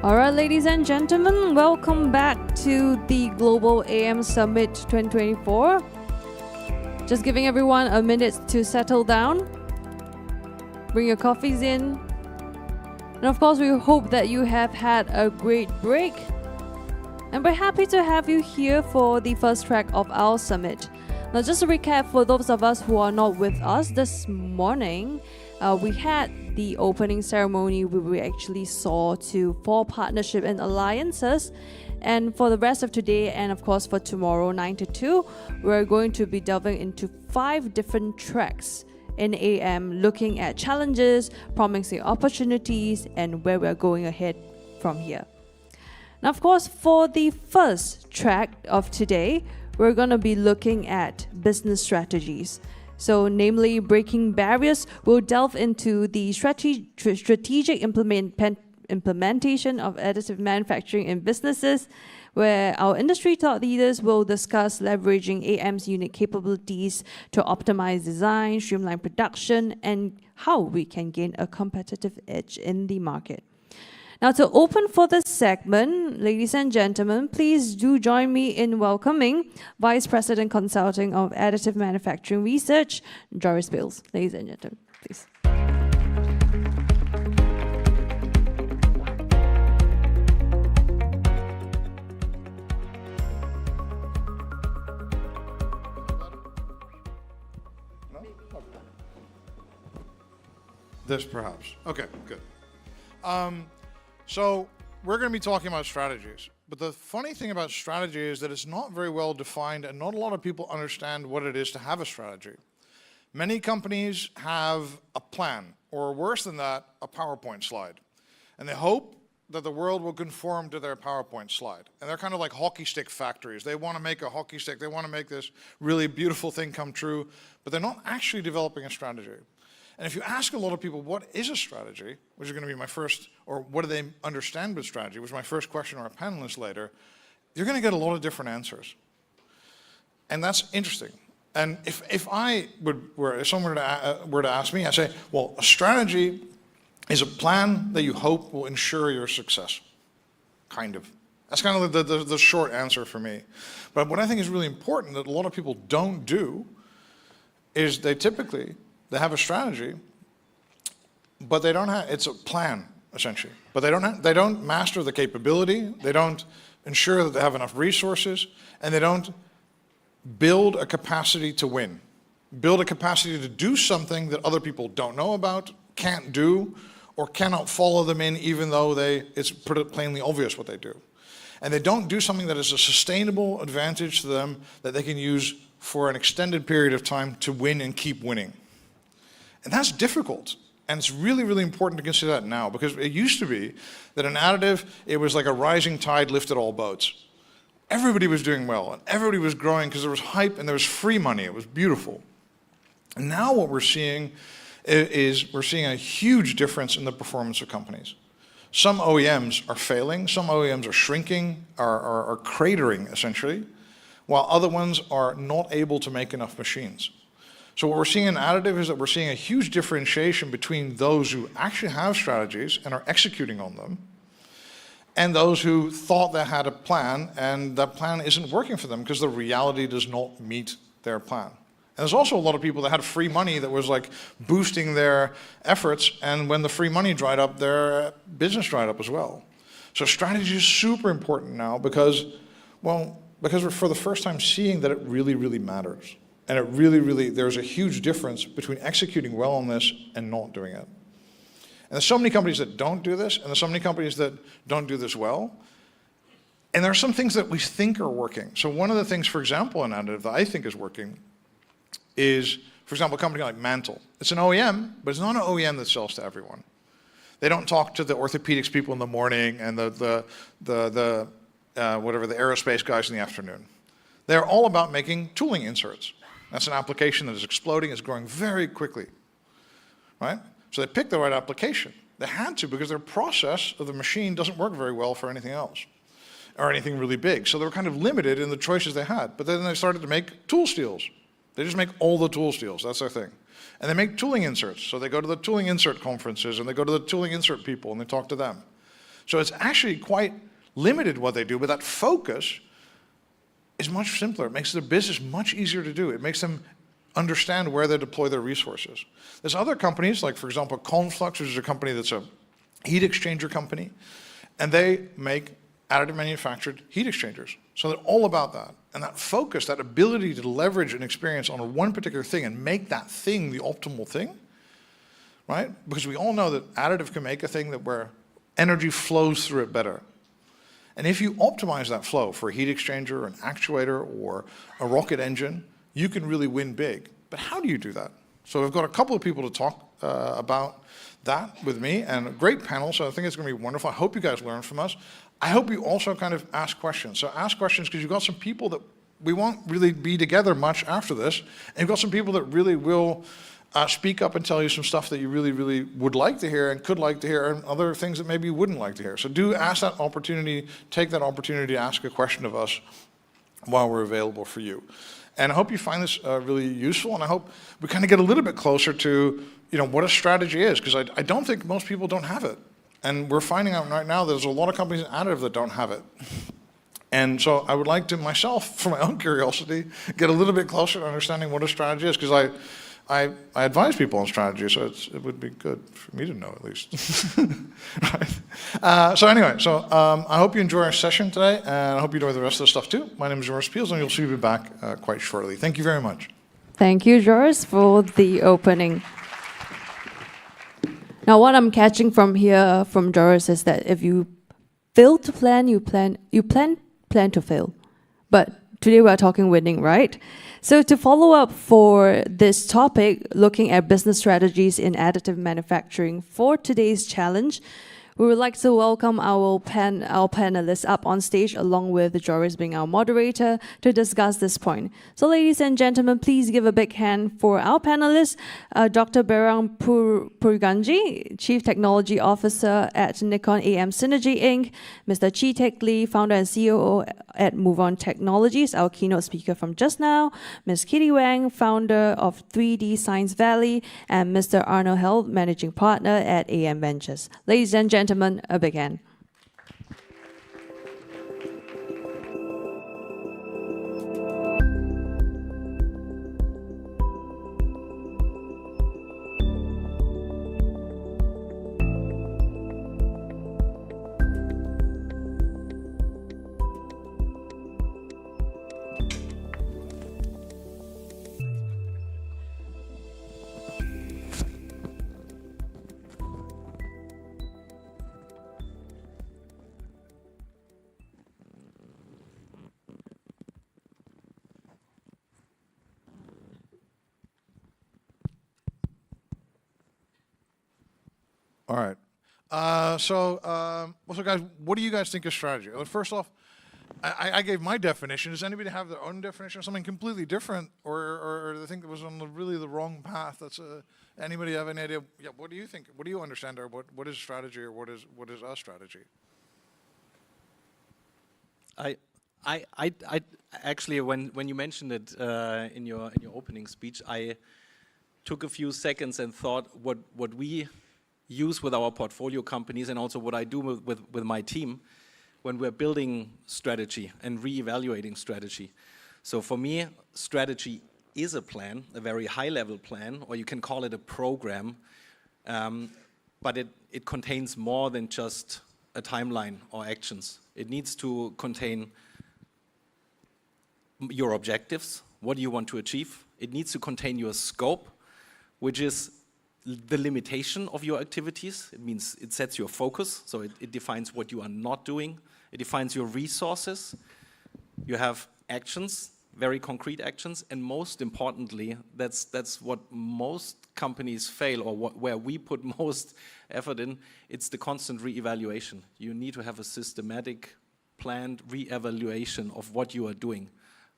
All right, ladies and gentlemen, welcome back to the Global AM Summit 2024. Just giving everyone a minute to settle down. Bring your coffees in. And of course, we hope that you have had a great break. And we're happy to have you here for the first track of our summit. Now, just to recap for those of us who are not with us this morning, we had the opening ceremony where we actually saw to 4 partnership and alliances. And for the rest of today, and of course for tomorrow, 9 to 2, we're going to be delving into 5 different tracks in AM, looking at challenges, promising opportunities, and where we're going ahead from here. Now, of course, for the first track of today, we're going to be looking at business strategies. So, namely, breaking barriers. We'll delve into the strategic implementation of additive manufacturing in businesses, where our industry thought leaders will discuss leveraging AM's unique capabilities to optimize design, streamline production, and how we can gain a competitive edge in the market. Now, to open for this segment, ladies and gentlemen, please do join me in welcoming Vice President Consulting of Additive Manufacturing Research, Joris Bills. Ladies and gentlemen, please. This perhaps. Okay, good. So we're going to be talking about strategies. But the funny thing about strategy is that it's not very well defined, and not a lot of people understand what it is to have a strategy. Many companies have a plan, or worse than that, a PowerPoint slide. And they hope that the world will conform to their PowerPoint slide. And they're kind of like hockey stick factories. They want to make a hockey stick. They want to make this really beautiful thing come true, but they're not actually developing a strategy. And if you ask a lot of people, what is a strategy, which is going to be my first, or what do they understand with strategy, which is my first question to our panelists later, you're going to get a lot of different answers. And that's interesting. And if someone were to ask me, I say, well, a strategy is a plan that you hope will ensure your success. Kind of. That's kind of the short answer for me. But what I think is really important that a lot of people don't do is they have a strategy, but they don't have, it's a plan, essentially. But they don't master the capability, they don't ensure that they have enough resources, and they don't build a capacity to win. Build a capacity to do something that other people don't know about, can't do, or cannot follow them in even though it's plainly obvious what they do. And they don't do something that is a sustainable advantage to them that they can use for an extended period of time to win and keep winning. And that's difficult. And it's really, really important to consider that now, because it used to be that an additive, it was like a rising tide lifted all boats. Everybody was doing well, and everybody was growing because there was hype and there was free money. It was beautiful. And now what we're seeing is we're seeing a huge difference in the performance of companies. Some OEMs are failing, some OEMs are shrinking, are cratering, essentially, while other ones are not able to make enough machines. So what we're seeing in additive is that we're seeing a huge differentiation between those who actually have strategies and are executing on them, and those who thought they had a plan and that plan isn't working for them because the reality does not meet their plan. And there's also a lot of people that had free money that was like boosting their efforts, and when the free money dried up, their business dried up as well. So strategy is super important now because we're for the first time seeing that it really, really matters. And it really, there's a huge difference between executing well on this and not doing it. And there's so many companies that don't do this, and there's so many companies that don't do this well. And there are some things that we think are working. So one of the things, for example, in additive that I think is working is, for example, a company like Mantle. It's an OEM, but it's not an OEM that sells to everyone. They don't talk to the orthopedics people in the morning and the aerospace guys in the afternoon. They're all about making tooling inserts. That's an application that is exploding, is growing very quickly, right? So they picked the right application. They had to, because their process of the machine doesn't work very well for anything else or anything really big. So they were kind of limited in the choices they had. But then they started to make tool steels. They just make all the tool steels. That's their thing. And they make tooling inserts. So they go to the tooling insert conferences and they go to the tooling insert people and they talk to them. So it's actually quite limited what they do, but that focus is much simpler. It makes their business much easier to do. It makes them understand where they deploy their resources. There's other companies, like for example, Conflux, which is a company that's a heat exchanger company, and they make additive manufactured heat exchangers. So they're all about that. And that focus, that ability to leverage an experience on one particular thing and make that thing the optimal thing, right? Because we all know that additive can make a thing that where energy flows through it better. And if you optimize that flow for a heat exchanger, an actuator, or a rocket engine, you can really win big. But how do you do that? So we've got a couple of people to talk about that with me, and a great panel, so I think it's going to be wonderful. I hope you guys learn from us. I hope you also kind of ask questions. So ask questions because you've got some people that we won't really be together much after this, and you've got some people that really will speak up and tell you some stuff that you really, really would like to hear and could like to hear, and other things that maybe you wouldn't like to hear. So do ask that opportunity, take that opportunity to ask a question of us while we're available for you. And I hope you find this really useful, and I hope we kind of get a little bit closer to, you know, what a strategy is, because I don't think most people don't have it. And we're finding out right now there's a lot of companies in additive that don't have it. And so I would like to myself, for my own curiosity, get a little bit closer to understanding what a strategy is, because I advise people on strategy, so it would be good for me to know at least. Right. So anyway, I hope you enjoy our session today, and I hope you enjoy the rest of the stuff too. My name is Joris Peels, and you'll see me back quite shortly. Thank you very much. Thank you, Joris, for the opening. Now, what I'm catching from here from Joris is that if you fail to plan, you plan to fail. But today we're talking winning, right? So to follow up for this topic, looking at business strategies in additive manufacturing for today's challenge, we would like to welcome our panelists up on stage, along with Joris being our moderator, to discuss this point. So ladies and gentlemen, please give a big hand for our panelists, Dr. Berang Purganji, Chief Technology Officer at Nikon AM Synergy Inc., Mr. Chi-Tek Lee, Founder and COO at Move On Technologies, our keynote speaker from just now, Ms. Kitty Wang, founder of 3D Science Valley, and Mr. Arno Held, Managing Partner at AM Ventures. Ladies and gentlemen, a big hand. All right. So guys, what do you guys think is strategy? Well, first off, I gave my definition. Does anybody have their own definition of something completely different, or they think it was on really the wrong path? That's anybody have any idea? Yeah, what do you think? What do you understand, or what is strategy, or what is a strategy? I actually, when you mentioned it in your opening speech, I took a few seconds and thought what we use with our portfolio companies, and also what I do with my team when we're building strategy and re-evaluating strategy. So for me, strategy is a plan, a very high-level plan, or you can call it a program, but it contains more than just a timeline or actions. It needs to contain your objectives, what do you want to achieve. It needs to contain your scope, which is the limitation of your activities. It means it sets your focus, so it defines what you are not doing. It defines your resources. You have actions, very concrete actions, and most importantly, that's what most companies fail, or where we put most effort in, it's the constant re-evaluation. You need to have a systematic, planned re-evaluation of what you are doing.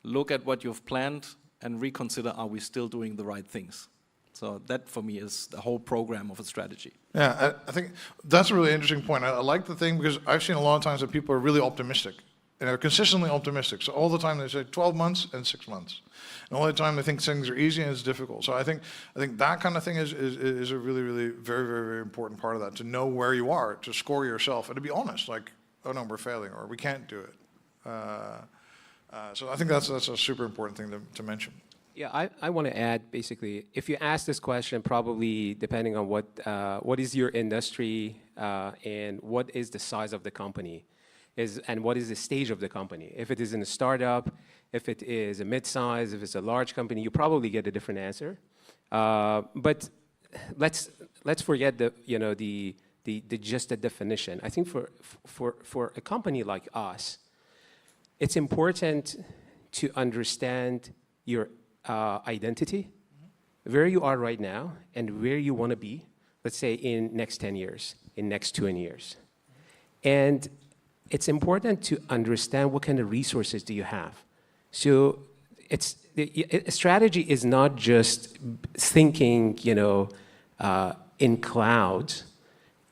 Look at what you've planned and reconsider, are we still doing the right things? So that, for me, is the whole program of a strategy. Yeah, I think that's a really interesting point. I like the thing, because I've seen a lot of times that people are really optimistic. And they're consistently optimistic. So all the time they say 12 months and 6 months. And all the time they think things are easy and it's difficult. So I think that kind of thing is a really, really very, very, very important part of that, to know where you are, to score yourself, and to be honest, like, oh no, we're failing, or we can't do it. So I think that's a super important thing to mention. Yeah, I want to add, basically, if you ask this question, probably depending on what is your industry and what is the size of the company, and what is the stage of the company. If it is in a startup, if it is a mid-size, if it's a large company, you probably get a different answer. But let's forget just the definition. I think for a company like us, it's important to understand your identity, where you are right now, and where you want to be, let's say in next 10 years, in next 20 years. And it's important to understand what kind of resources do you have. So a strategy is not just thinking, in clouds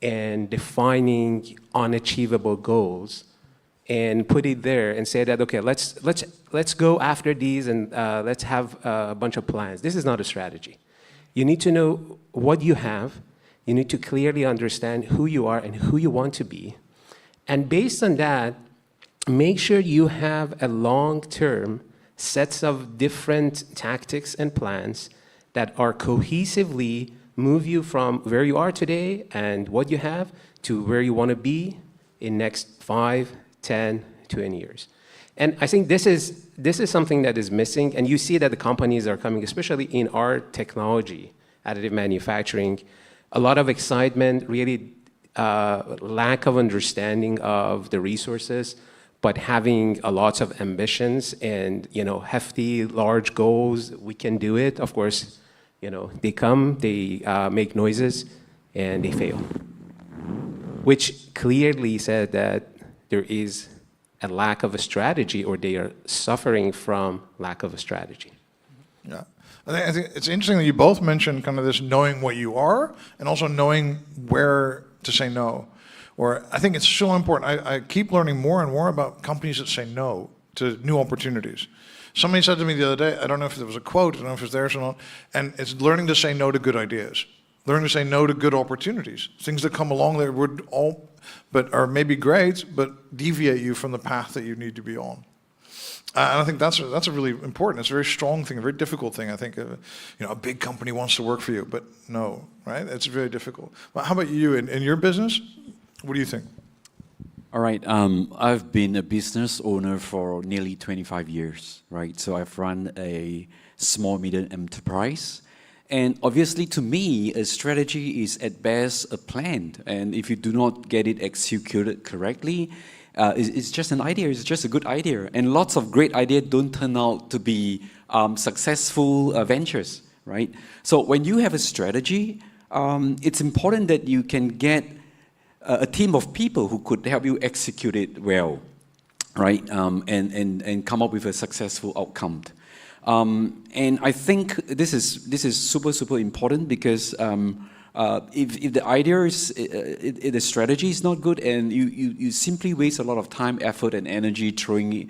and defining unachievable goals and put it there and say that, okay, let's go after these and let's have a bunch of plans. This is not a strategy. You need to know what you have. You need to clearly understand who you are and who you want to be. And based on that, make sure you have a long-term sets of different tactics and plans that are cohesively move you from where you are today and what you have to where you want to be in next 5, 10, 20 years. And I think this is something that is missing, and you see that the companies are coming, especially in our technology, additive manufacturing, a lot of excitement, really lack of understanding of the resources, but having a lots of ambitions and hefty, large goals. We can do it. Of course, they come, they make noises, and they fail, which clearly said that there is a lack of a strategy, or they are suffering from lack of a strategy. Yeah. I think it's interesting that you both mentioned kind of this knowing what you are and also knowing where to say no. Or I think it's so important. I keep learning more and more about companies that say no to new opportunities. Somebody said to me the other day, I don't know if there was a quote, I don't know if it's theirs or not, and it's learning to say no to good ideas. Learning to say no to good opportunities. Things that come along that would but are maybe great, but deviate you from the path that you need to be on. And I think that's a really important, it's a very strong thing, a very difficult thing. I think a big company wants to work for you, but no, right? It's very difficult. Well, how about you in your business? What do you think? All right, I've been a business owner for nearly 25 years, right? So I've run a small, medium enterprise. And obviously, to me, a strategy is at best a plan. And if you do not get it executed correctly, it's just an idea, it's just a good idea. And lots of great ideas don't turn out to be successful ventures, right? So when you have a strategy, it's important that you can get a team of people who could help you execute it well, right? And come up with a successful outcome. And I think this is super important because if the idea is, the strategy is not good, and you simply waste a lot of time, effort, and energy throwing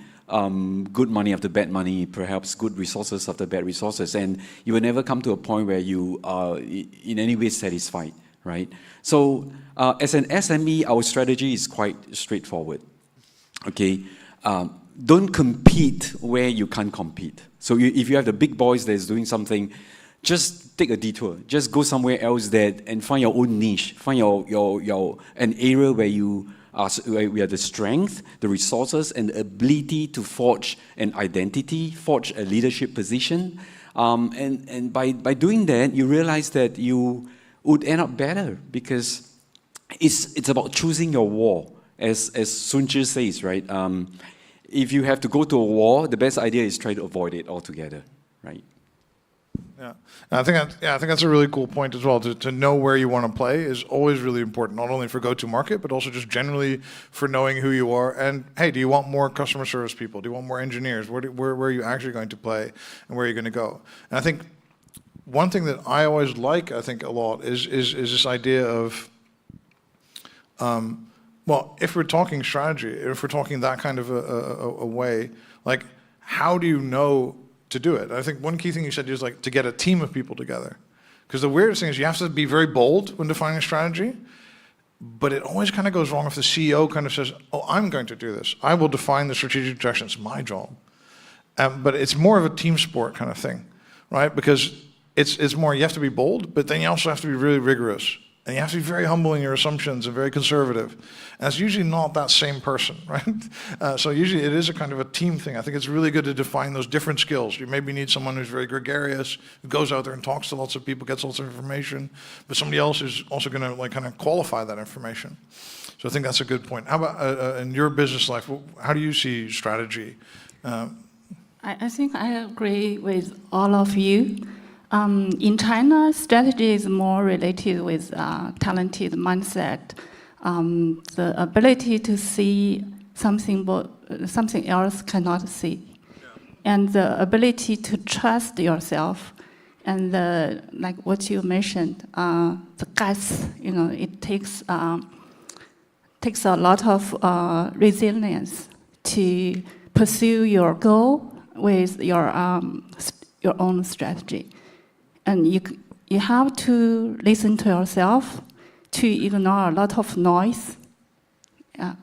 good money after bad money, perhaps good resources after bad resources, and you will never come to a point where you are in any way satisfied, right? So as an SME, our strategy is quite straightforward, okay? Don't compete where you can't compete. So if you have the big boys that is doing something, just take a detour. Just go somewhere else and find your own niche. Find an area where you have the strength, the resources, and the ability to forge an identity, forge a leadership position. And by doing that, you realize that you would end up better because it's about choosing your war, as Sun Tzu says, right? If you have to go to a war, the best idea is try to avoid it altogether, right? Yeah, and I think that's a really cool point as well. To know where you want to play is always really important, not only for go-to-market, but also just generally for knowing who you are. And hey, do you want more customer service people? Do you want more engineers? Where are you actually going to play, and where are you going to go? And I think one thing that I always like, I think a lot, is this idea of Well, if we're talking strategy, if we're talking that kind of a way, like, how do you know to do it? I think one key thing you said is like to get a team of people together. Because the weirdest thing is you have to be very bold when defining a strategy, but it always kind of goes wrong if the CEO kind of says, oh, I'm going to do this. I will define the strategic direction. It's my job. But it's more of a team sport kind of thing, right? Because it's more, you have to be bold, but then you also have to be really rigorous. And you have to be very humble in your assumptions and very conservative. And it's usually not that same person, right? So usually it is a kind of a team thing. I think it's really good to define those different skills. You maybe need someone who's very gregarious, who goes out there and talks to lots of people, gets lots of information, but somebody else is also going to like kind of qualify that information. So I think that's a good point. How about in your business life, how do you see strategy? I think I agree with all of you. In China, strategy is more related with talented mindset, the ability to see something else cannot see, and the ability to trust yourself, and like what you mentioned, the guts. It takes a lot of resilience to pursue your goal with your own strategy. And you have to listen to yourself, to ignore a lot of noise. Yeah.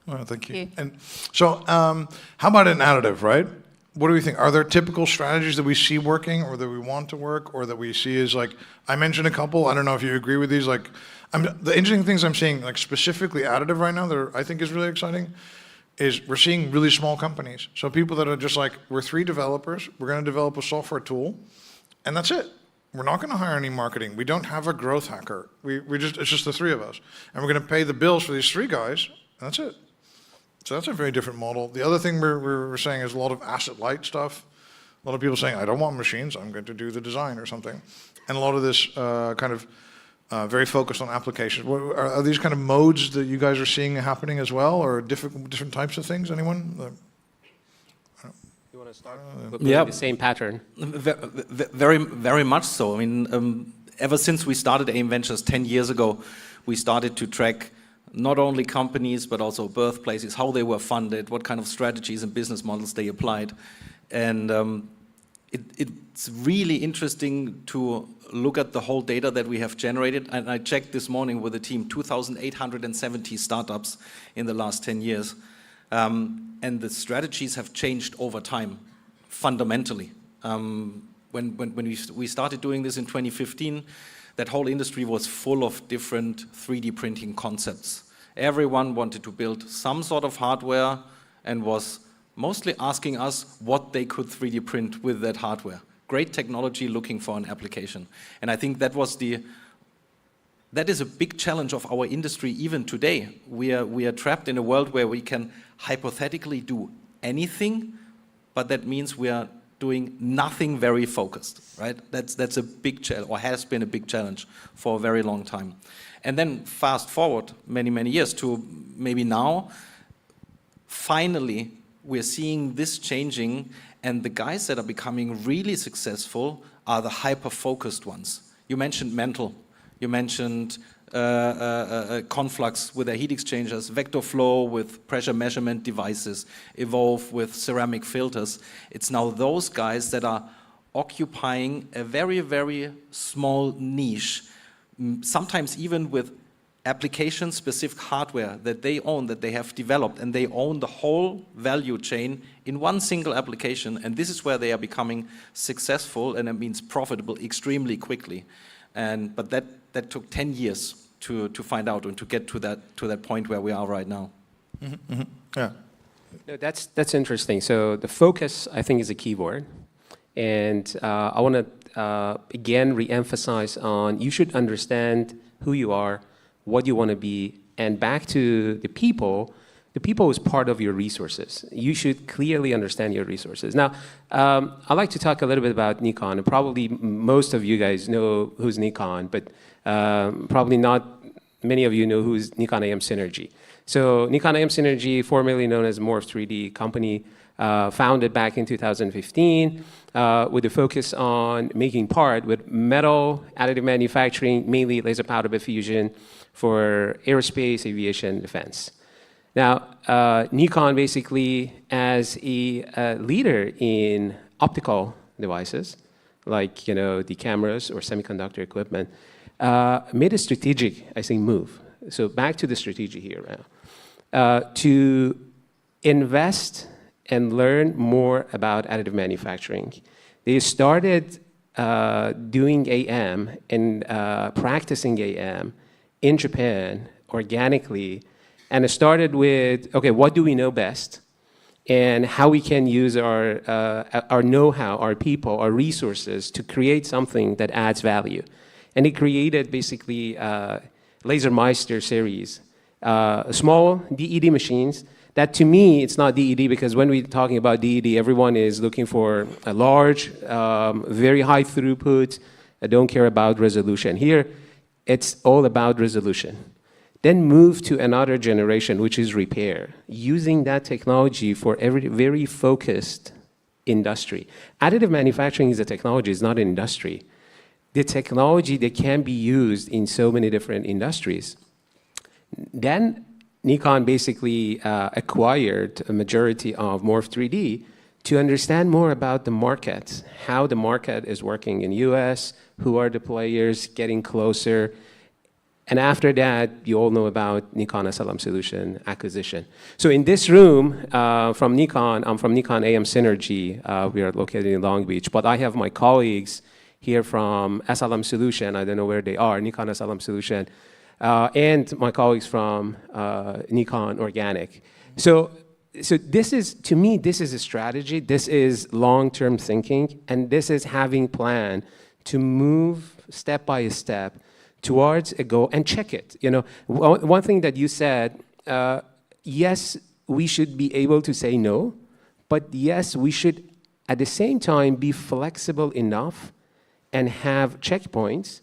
Well, thank you. And so how about in additive, right? What do we think? Are there typical strategies that we see working or that we want to work or that we see as like, I mentioned a couple, I don't know if you agree with these, like, the interesting things I'm seeing, like specifically additive right now that I think is really exciting, is we're seeing really small companies. So people that are just like, we're 3 developers, we're gonna develop a software tool, and that's it. We're not going to hire any marketing. We don't have a growth hacker. It's just the 3 of us. And we're going to pay the bills for these 3 guys, and that's it. So that's a very different model. The other thing we're saying is a lot of asset-light stuff. A lot of people saying, I don't want machines, I'm going to do the design or something. And a lot of this kind of very focused on applications. Are these kind of modes that you guys are seeing happening as well, or different types of things? Anyone? Yeah, the same pattern. Very, very much so. I mean, ever since we started AIM Ventures 10 years ago, we started to track not only companies, but also birthplaces, how they were funded, what kind of strategies and business models they applied. And it's really interesting to look at the whole data that we have generated. And I checked this morning with the team, 2,870 startups in the last 10 years. And the strategies have changed over time, fundamentally. When we started doing this in 2015, that whole industry was full of different 3D printing concepts. Everyone wanted to build some sort of hardware and was mostly asking us what they could 3D print with that hardware. Great technology looking for an application. And I think that is a big challenge of our industry even today. We are trapped in a world where we can hypothetically do anything, but that means we are doing nothing very focused, right? That's a big challenge, or has been a big challenge for a very long time. And then fast forward many years to maybe now, finally we're seeing this changing, and the guys that are becoming really successful are the hyper-focused ones. You mentioned Mental, you mentioned Conflux with their heat exchangers, Vector Flow with pressure measurement devices, Evolve with ceramic filters. It's now those guys that are occupying a very small niche, sometimes even with application-specific hardware that they own, that they have developed, and they own the whole value chain in one single application, and this is where they are becoming successful, and it means profitable extremely quickly. But that took 10 years to find out and to get to that point where we are right now. Mm-hmm, mm-hmm. Yeah. No, that's interesting. So the focus, I think, is a key word. And I want to, again, re-emphasize on you should understand who you are, what you want to be, and back to the people is part of your resources. You should clearly understand your resources. Now, I'd like to talk a little bit about Nikon, and probably most of you guys know who's Nikon, but probably not many of you know who's Nikon AM Synergy. So Nikon AM Synergy, formerly known as Morph 3D company, founded back in 2015 with a focus on making part with metal additive manufacturing, mainly laser powder bed fusion for aerospace, aviation, defense. Now, Nikon basically, as a leader in optical devices, like the cameras or semiconductor equipment, made a strategic, I think, move. So back to the strategy here now, to invest and learn more about additive manufacturing. They started doing AM and practicing AM in Japan organically, and it started with, okay, what do we know best, and how we can use our know-how, our people, our resources to create something that adds value. And they created basically Lasermeister series, small DED machines that, to me, it's not DED, because when we're talking about DED, everyone is looking for a large, very high throughput, don't care about resolution. Here, it's all about resolution. Then move to another generation, which is repair, using that technology for every very focused industry. Additive manufacturing is a technology, it's not an industry. The technology that can be used in so many different industries. Then Nikon basically acquired a majority of Morph 3D to understand more about the market, how the market is working in US, who are the players, getting closer. And after that, you all know about Nikon SLM Solution acquisition. So in this room from Nikon, I'm from Nikon AM Synergy. We are located in Long Beach. But I have my colleagues here from SLM Solution. I don't know where they are, Nikon SLM Solution. And my colleagues from Nikon Organic. So this is, to me, this is a strategy. This is long-term thinking. And this is having plan to move step by step towards a goal and check it. One thing that you said, yes, we should be able to say no, but yes, we should at the same time be flexible enough and have checkpoints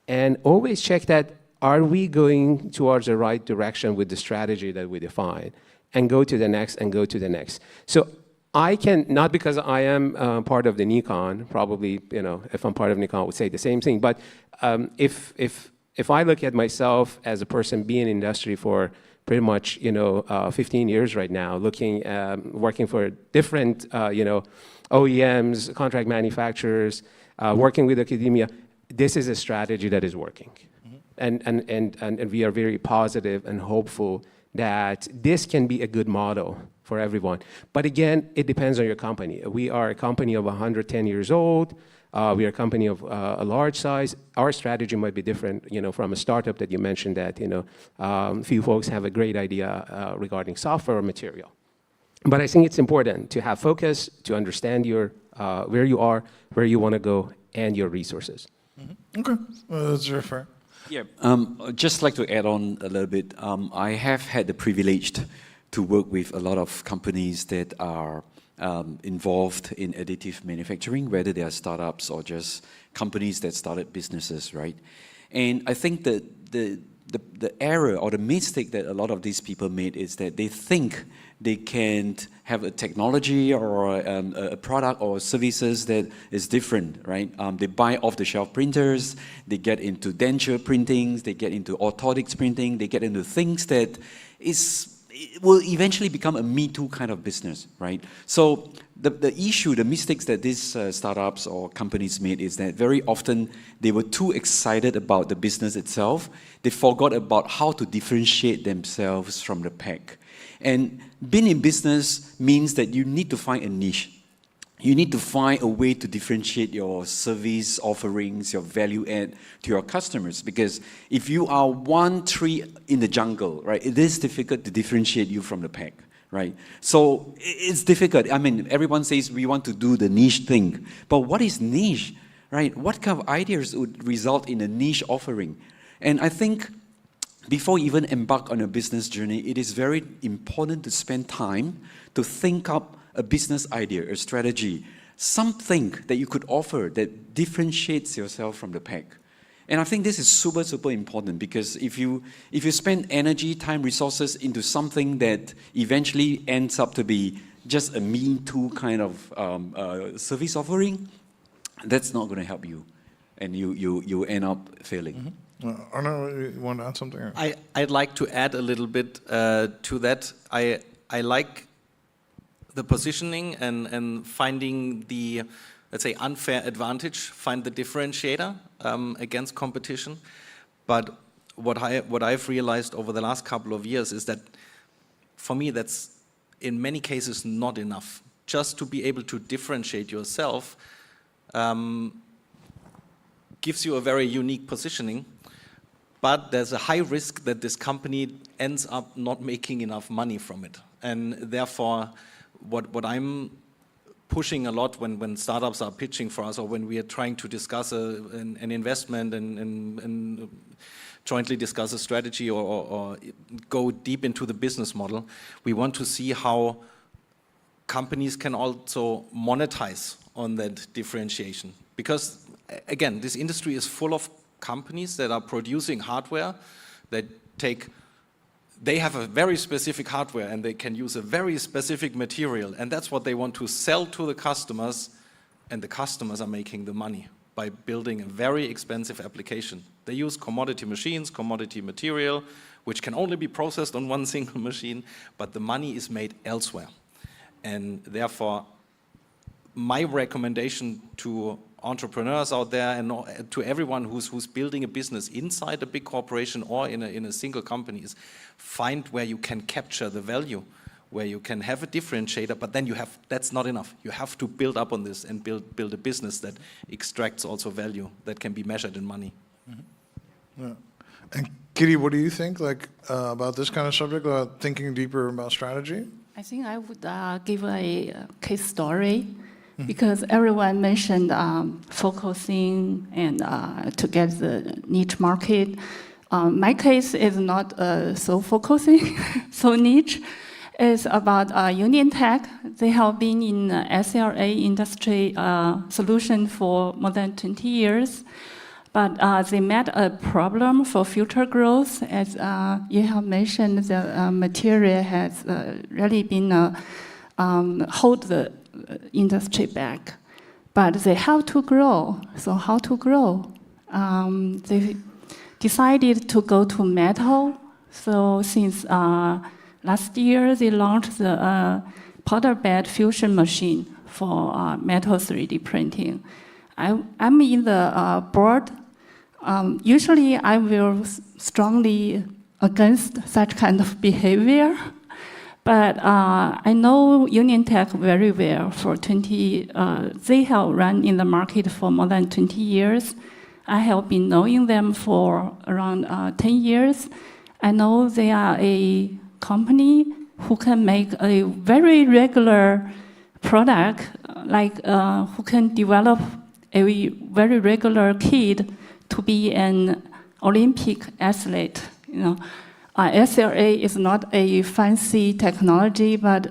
and always check that, are we going towards the right direction with the strategy that we define, and go to the next and go to the next. So I can, not because I am part of the Nikon, probably, if I'm part of Nikon, I would say the same thing, but if I look at myself as a person being in industry for pretty much 15 years right now, working for different OEMs, contract manufacturers, working with academia, this is a strategy that is working. And we are very positive and hopeful that this can be a good model for everyone. But again, it depends on your company. We are a company of 110 years old. We are a company of a large size. Our strategy might be different, from a startup that you mentioned that, few folks have a great idea regarding software or material. But I think it's important to have focus, to understand where you are, where you want to go, and your resources. Okay, that's very fair. Yeah, I'd just like to add on a little bit. I have had the privilege to work with a lot of companies that are involved in additive manufacturing, whether they are startups or just companies that started businesses, right? And I think that the error or the mistake that a lot of these people made is that they think they can have a technology or a product or services that is different, right? They buy off-the-shelf printers, they get into denture printings, they get into orthotics printing, they get into things that it will eventually become a Me Too kind of business, right? So the issue, the mistakes that these startups or companies made is that very often they were too excited about the business itself. They forgot about how to differentiate themselves from the pack. And being in business means that you need to find a niche. You need to find a way to differentiate your service offerings, your value add to your customers. Because if you are one tree in the jungle, right, it is difficult to differentiate you from the pack, right? So it's difficult. I mean, everyone says we want to do the niche thing. But what is niche, right? What kind of ideas would result in a niche offering? And I think before you even embark on a business journey, it is very important to spend time to think up a business idea, a strategy, something that you could offer that differentiates yourself from the pack. And I think this is super, super important, because if you spend energy, time, resources into something that eventually ends up to be just a Me Too kind of service offering, that's not going to help you, and you end up failing. Arno, you want to add something? Or? I'd like to add a little bit to that. I like the positioning and finding the, let's say, unfair advantage, find the differentiator against competition. But what I've realized over the last couple of years is that, for me, that's in many cases not enough. Just to be able to differentiate yourself gives you a very unique positioning, but there's a high risk that this company ends up not making enough money from it. And therefore, what I'm pushing a lot when startups are pitching for us, or when we are trying to discuss an investment and jointly discuss a strategy or go deep into the business model, we want to see how companies can also monetize on that differentiation. Because again, this industry is full of companies that are producing hardware that they have a very specific hardware and they can use a very specific material, and that's what they want to sell to the customers, and the customers are making the money by building a very expensive application. They use commodity machines, commodity material, which can only be processed on one single machine, but the money is made elsewhere. And therefore, my recommendation to entrepreneurs out there and to everyone who's building a business inside a big corporation or in a single company is find where you can capture the value, where you can have a differentiator, but then that's not enough. You have to build up on this and build a business that extracts also value that can be measured in money. Mm-hmm. Yeah. And Kitty, what do you think about this kind of subject, about thinking deeper about strategy? I think I would give a case story, because everyone mentioned focusing and to get the niche market. My case is not so focusing, so niche. It's about Union Tech. They have been in SLA industry solution for more than 20 years. But they met a problem for future growth. As you have mentioned, the material has really been hold the industry back. But they have to grow. So how to grow? They decided to go to metal. So since last year, they launched the powder bed fusion machine for metal 3D printing. I'm in the board. Usually, I will strongly against such kind of behavior, but I know Union Tech very well. For 20, they have run in the market for more than 20 years. I have been knowing them for around 10 years. I know they are a company who can make a very regular product, like who can develop a very regular kid to be an Olympic athlete. SLA is not a fancy technology, but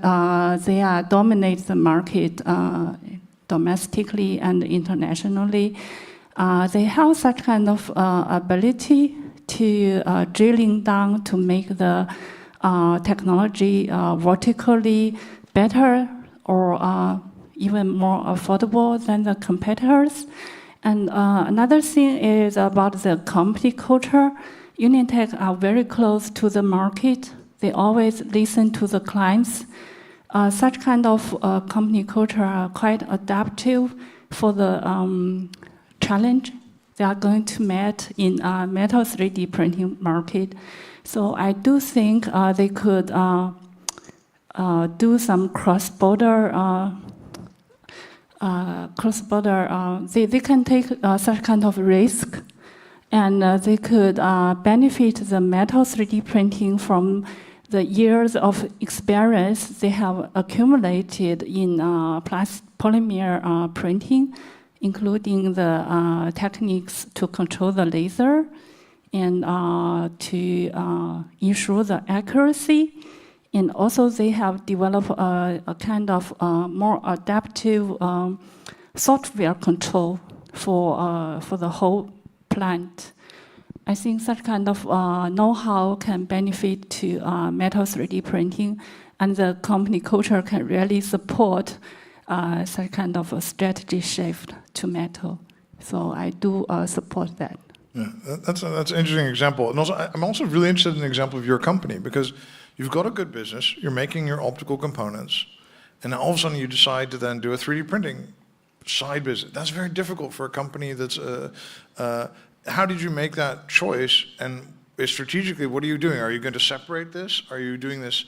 they dominate the market domestically and internationally. They have such kind of ability to drilling down to make the technology vertically better or even more affordable than the competitors. And another thing is about the company culture. Union Tech are very close to the market. They always listen to the clients. Such kind of company culture are quite adaptive for the challenge they are going to meet in metal 3D printing market. So I do think they could do some cross-border. They can take such kind of risk, and they could benefit the metal 3D printing from the years of experience they have accumulated in polymer printing, including the techniques to control the laser and to ensure the accuracy. And also they have developed a kind of more adaptive software control for the whole plant. I think such kind of know-how can benefit to metal 3D printing, and the company culture can really support such kind of a strategy shift to metal. So I do support that. Yeah, that's an interesting example. And also, I'm also really interested in the example of your company, because you've got a good business, you're making your optical components, and all of a sudden you decide to then do a 3D printing side business. That's very difficult for a company that's, how did you make that choice? And strategically, what are you doing? Are you going to separate this? Are you doing this,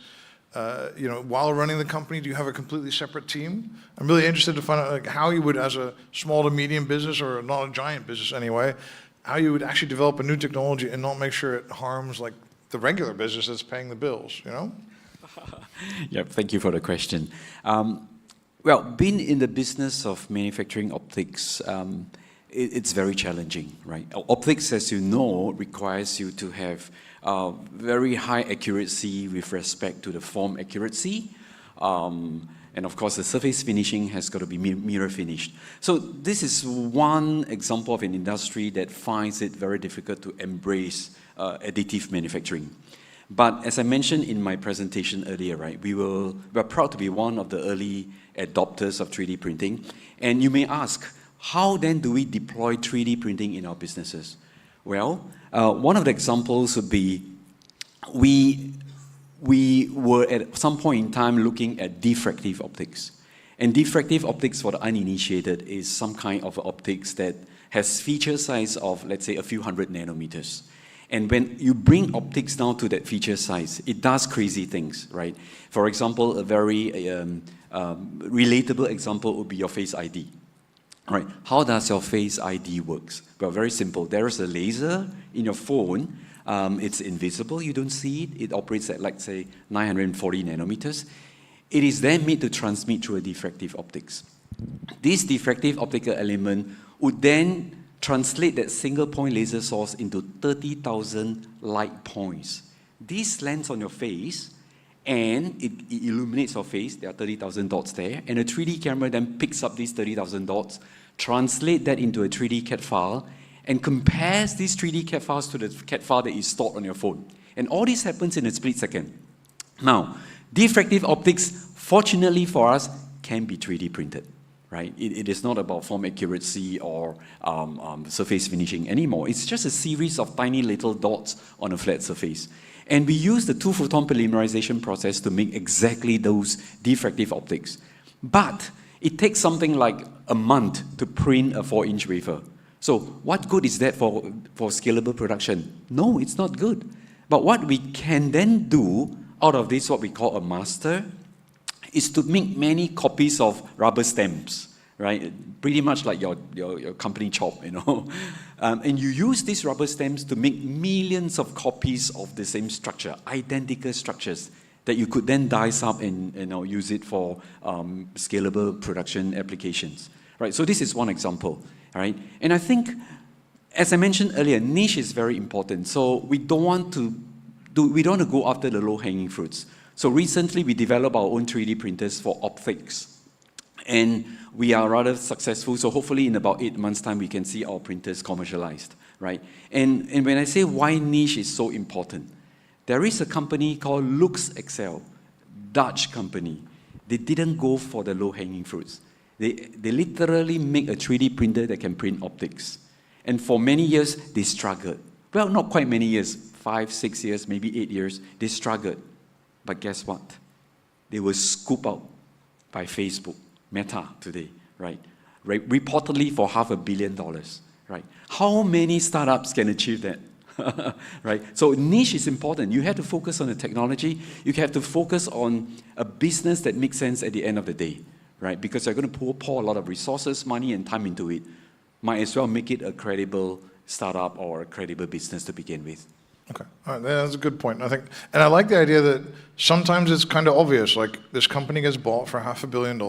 you know, while running the company? Do you have a completely separate team? I'm really interested to find out like, how you would, as a small to medium business, or not a giant business anyway, how you would actually develop a new technology and not make sure it harms like the regular business that's paying the bills, you know? Yep, thank you for the question. Well, being in the business of manufacturing optics, it's very challenging, right? Optics, as you know, requires you to have very high accuracy with respect to the form accuracy. And of course, the surface finishing has got to be mirror finished. So this is one example of an industry that finds it very difficult to embrace additive manufacturing. But as I mentioned in my presentation earlier, right, we're proud to be one of the early adopters of 3D printing. And you may ask, how then do we deploy 3D printing in our businesses? Well, one of the examples would be we were at some point in time looking at diffractive optics. And diffractive optics, for the uninitiated, is some kind of optics that has feature size of, let's say, a few hundred nanometers. And when you bring optics down to that feature size, it does crazy things, right? For example, a very relatable example would be your Face ID. Right? How does your Face ID works? Well, very simple. There is a laser in your phone. It's invisible, you don't see it. It operates at, like, say, 940 nanometers. It is then made to transmit through a diffractive optics. This diffractive optical element would then translate that single point laser source into 30,000 light points. This lands on your face, and it illuminates your face. There are 30,000 dots there. And a 3D camera then picks up these 30,000 dots, translate that into a 3D CAD file, and compares these 3D CAD files to the CAD file that is stored on your phone. And all this happens in a split second. Now, diffractive optics, fortunately for us, can be 3D printed, right? It is not about form accuracy or surface finishing anymore. It's just a series of tiny little dots on a flat surface. And we use the two-photon polymerization process to make exactly those diffractive optics. But it takes something like a month to print a 4-inch wafer. So what good is that for scalable production? No, it's not good. But what we can then do out of this, what we call a master, is to make many copies of rubber stamps, right? Pretty much like your company chop, you know. And you use these rubber stamps to make millions of copies of the same structure, identical structures, that you could then dice up and, you know, use it for scalable production applications, right? So this is one example, right? And I think, as I mentioned earlier, niche is very important. So we don't want to go after the low-hanging fruits. So recently we developed our own 3D printers for optics. And we are rather successful, so hopefully in about 8 months' time we can see our printers commercialized, right? And when I say why niche is so important, there is a company called Lux Excel, Dutch company. They didn't go for the low-hanging fruits. They literally make a 3D printer that can print optics. And for many years, they struggled. Well, not quite many years, 5, 6 years, maybe 8 years, they struggled. But guess what? They were scooped out by Facebook, Meta today, right? Reportedly for $500 million, right? How many startups can achieve that? Right? So niche is important. You have to focus on the technology. You have to focus on a business that makes sense at the end of the day, right? Because you're going to pour a lot of resources, money, and time into it. Might as well make it a credible startup or a credible business to begin with. Okay, all right, that's a good point. I think, and I like the idea that sometimes it's kind of obvious, like this company gets bought for $500 million,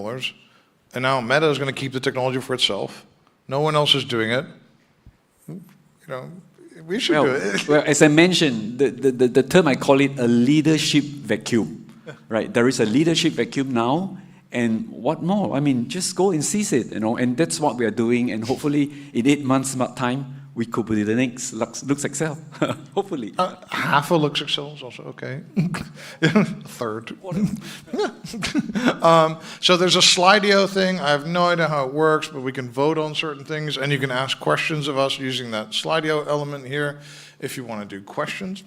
and now Meta is going to keep the technology for itself. No one else is doing it. You know, we should do it. Well, as I mentioned, the term, I call it a leadership vacuum, right? There is a leadership vacuum now, and what more? I mean, just go and seize it, you know, and that's what we are doing, and hopefully in 8 months' time, we could put it in Lux Excel, hopefully. Half a Lux Excel is also okay. A third. So there's a Slido thing. I have no idea how it works, but we can vote on certain things, and you can ask questions of us using that Slido element here if you want to do questions.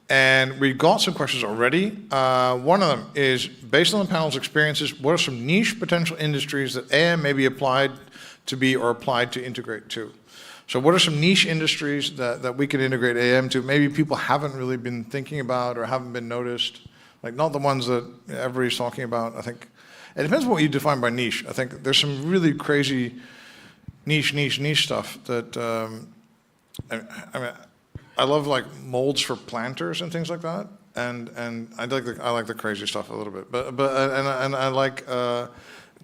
And we got some questions already. One of them is, based on the panel's experiences, what are some niche potential industries that AM may be applied to be or applied to integrate to? So what are some niche industries that we could integrate AM to? Maybe people haven't really been thinking about or haven't been noticed. Like not the ones that everybody's talking about. I think it depends on what you define by niche. I think there's some really crazy niche stuff that, I mean, I love like molds for planters and things like that. And I like the crazy stuff a little bit. And I like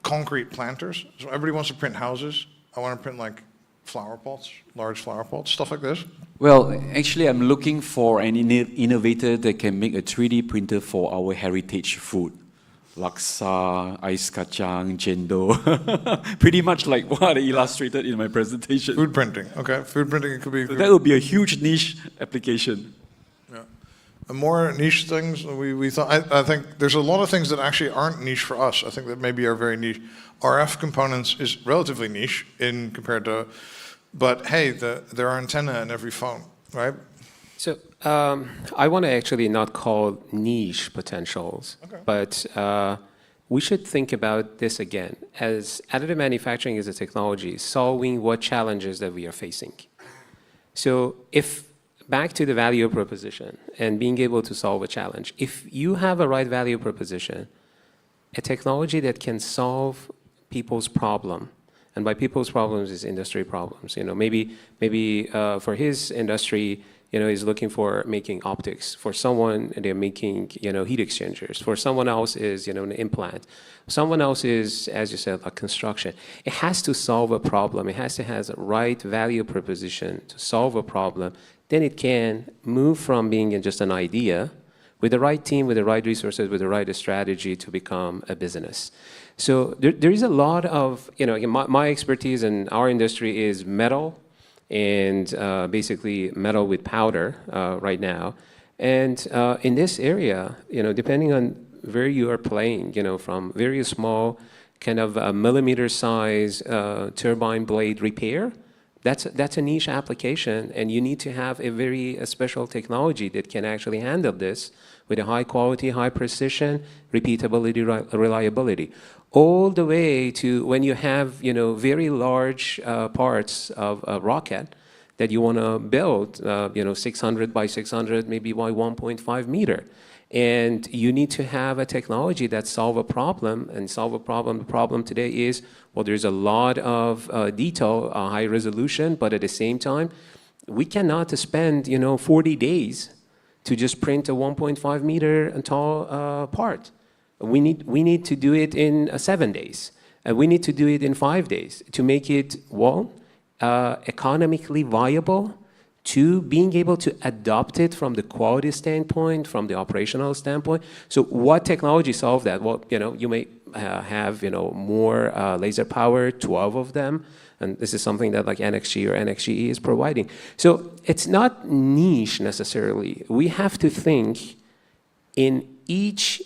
concrete planters. So everybody wants to print houses. I want to print like flower pots, large flower pots, stuff like this. Well, actually, I'm looking for an innovator that can make a 3D printer for our heritage food. Laksa, ice kacang, cendol. Pretty much like what I illustrated in my presentation. Food printing, okay. Food printing, it could be. So that would be a huge niche application. Yeah. And more niche things, we thought, I think there's a lot of things that actually aren't niche for us. I think that maybe are very niche. RF components is relatively niche in compared to, but hey, there are antenna in every phone, right? So I want to actually not call niche potentials, okay. But we should think about this again. As additive manufacturing is a technology, solving what challenges that we are facing. So if, back to the value proposition and being able to solve a challenge, if you have a right value proposition, a technology that can solve people's problem, and by people's problems is industry problems. You know, maybe for his industry, you know, he's looking for making optics. For someone, they're making, you know, heat exchangers. For someone else is, you know, an implant. Someone else is, as you said, a construction. It has to solve a problem. It has to have a right value proposition to solve a problem. Then it can move from being just an idea with the right team, with the right resources, with the right strategy to become a business. So there is a lot of, you know, my expertise in our industry is metal and basically metal with powder right now. And in this area, you know, depending on where you are playing, you know, from very small kind of millimeter size turbine blade repair, that's a niche application, and you need to have a very special technology that can actually handle this with a high quality, high precision, repeatability, reliability. All the way to when you have, you know, very large parts of a rocket that you want to build, you know, 600 by 600, maybe by 1.5 meter. And you need to have a technology that solve a problem, and solve a problem. The problem today is, well, there's a lot of detail, high resolution, but at the same time, we cannot spend, you know, 40 days to just print a 1.5 meter tall part. We need to do it in 7 days. We need to do it in 5 days to make it, well, economically viable, to being able to adopt it from the quality standpoint, from the operational standpoint. So what technology solve that? Well, you know, you may have, you know, more laser power, 12 of them, and this is something that like NXG or NXGE is providing. So it's not niche necessarily. We have to think in each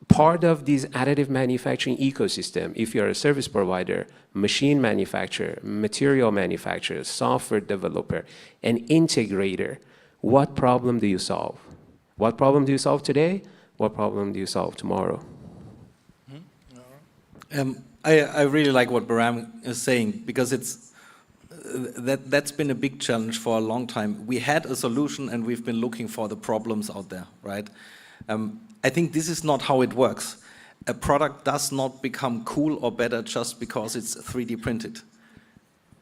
part of this additive manufacturing ecosystem. If you're a service provider, machine manufacturer, material manufacturer, software developer, an integrator, what problem do you solve? What problem do you solve today? What problem do you solve tomorrow? I really like what Baram is saying, because it's that's been a big challenge for a long time. We had a solution and we've been looking for the problems out there, right? I think this is not how it works. A product does not become cool or better just because it's 3D printed.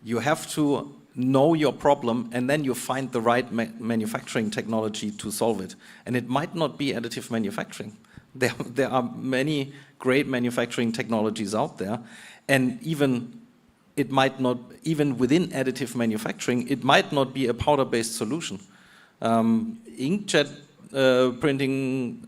You have to know your problem, and then you find the right manufacturing technology to solve it. And it might not be additive manufacturing. There are many great manufacturing technologies out there, and even within additive manufacturing, it might not be a powder-based solution. Inkjet printing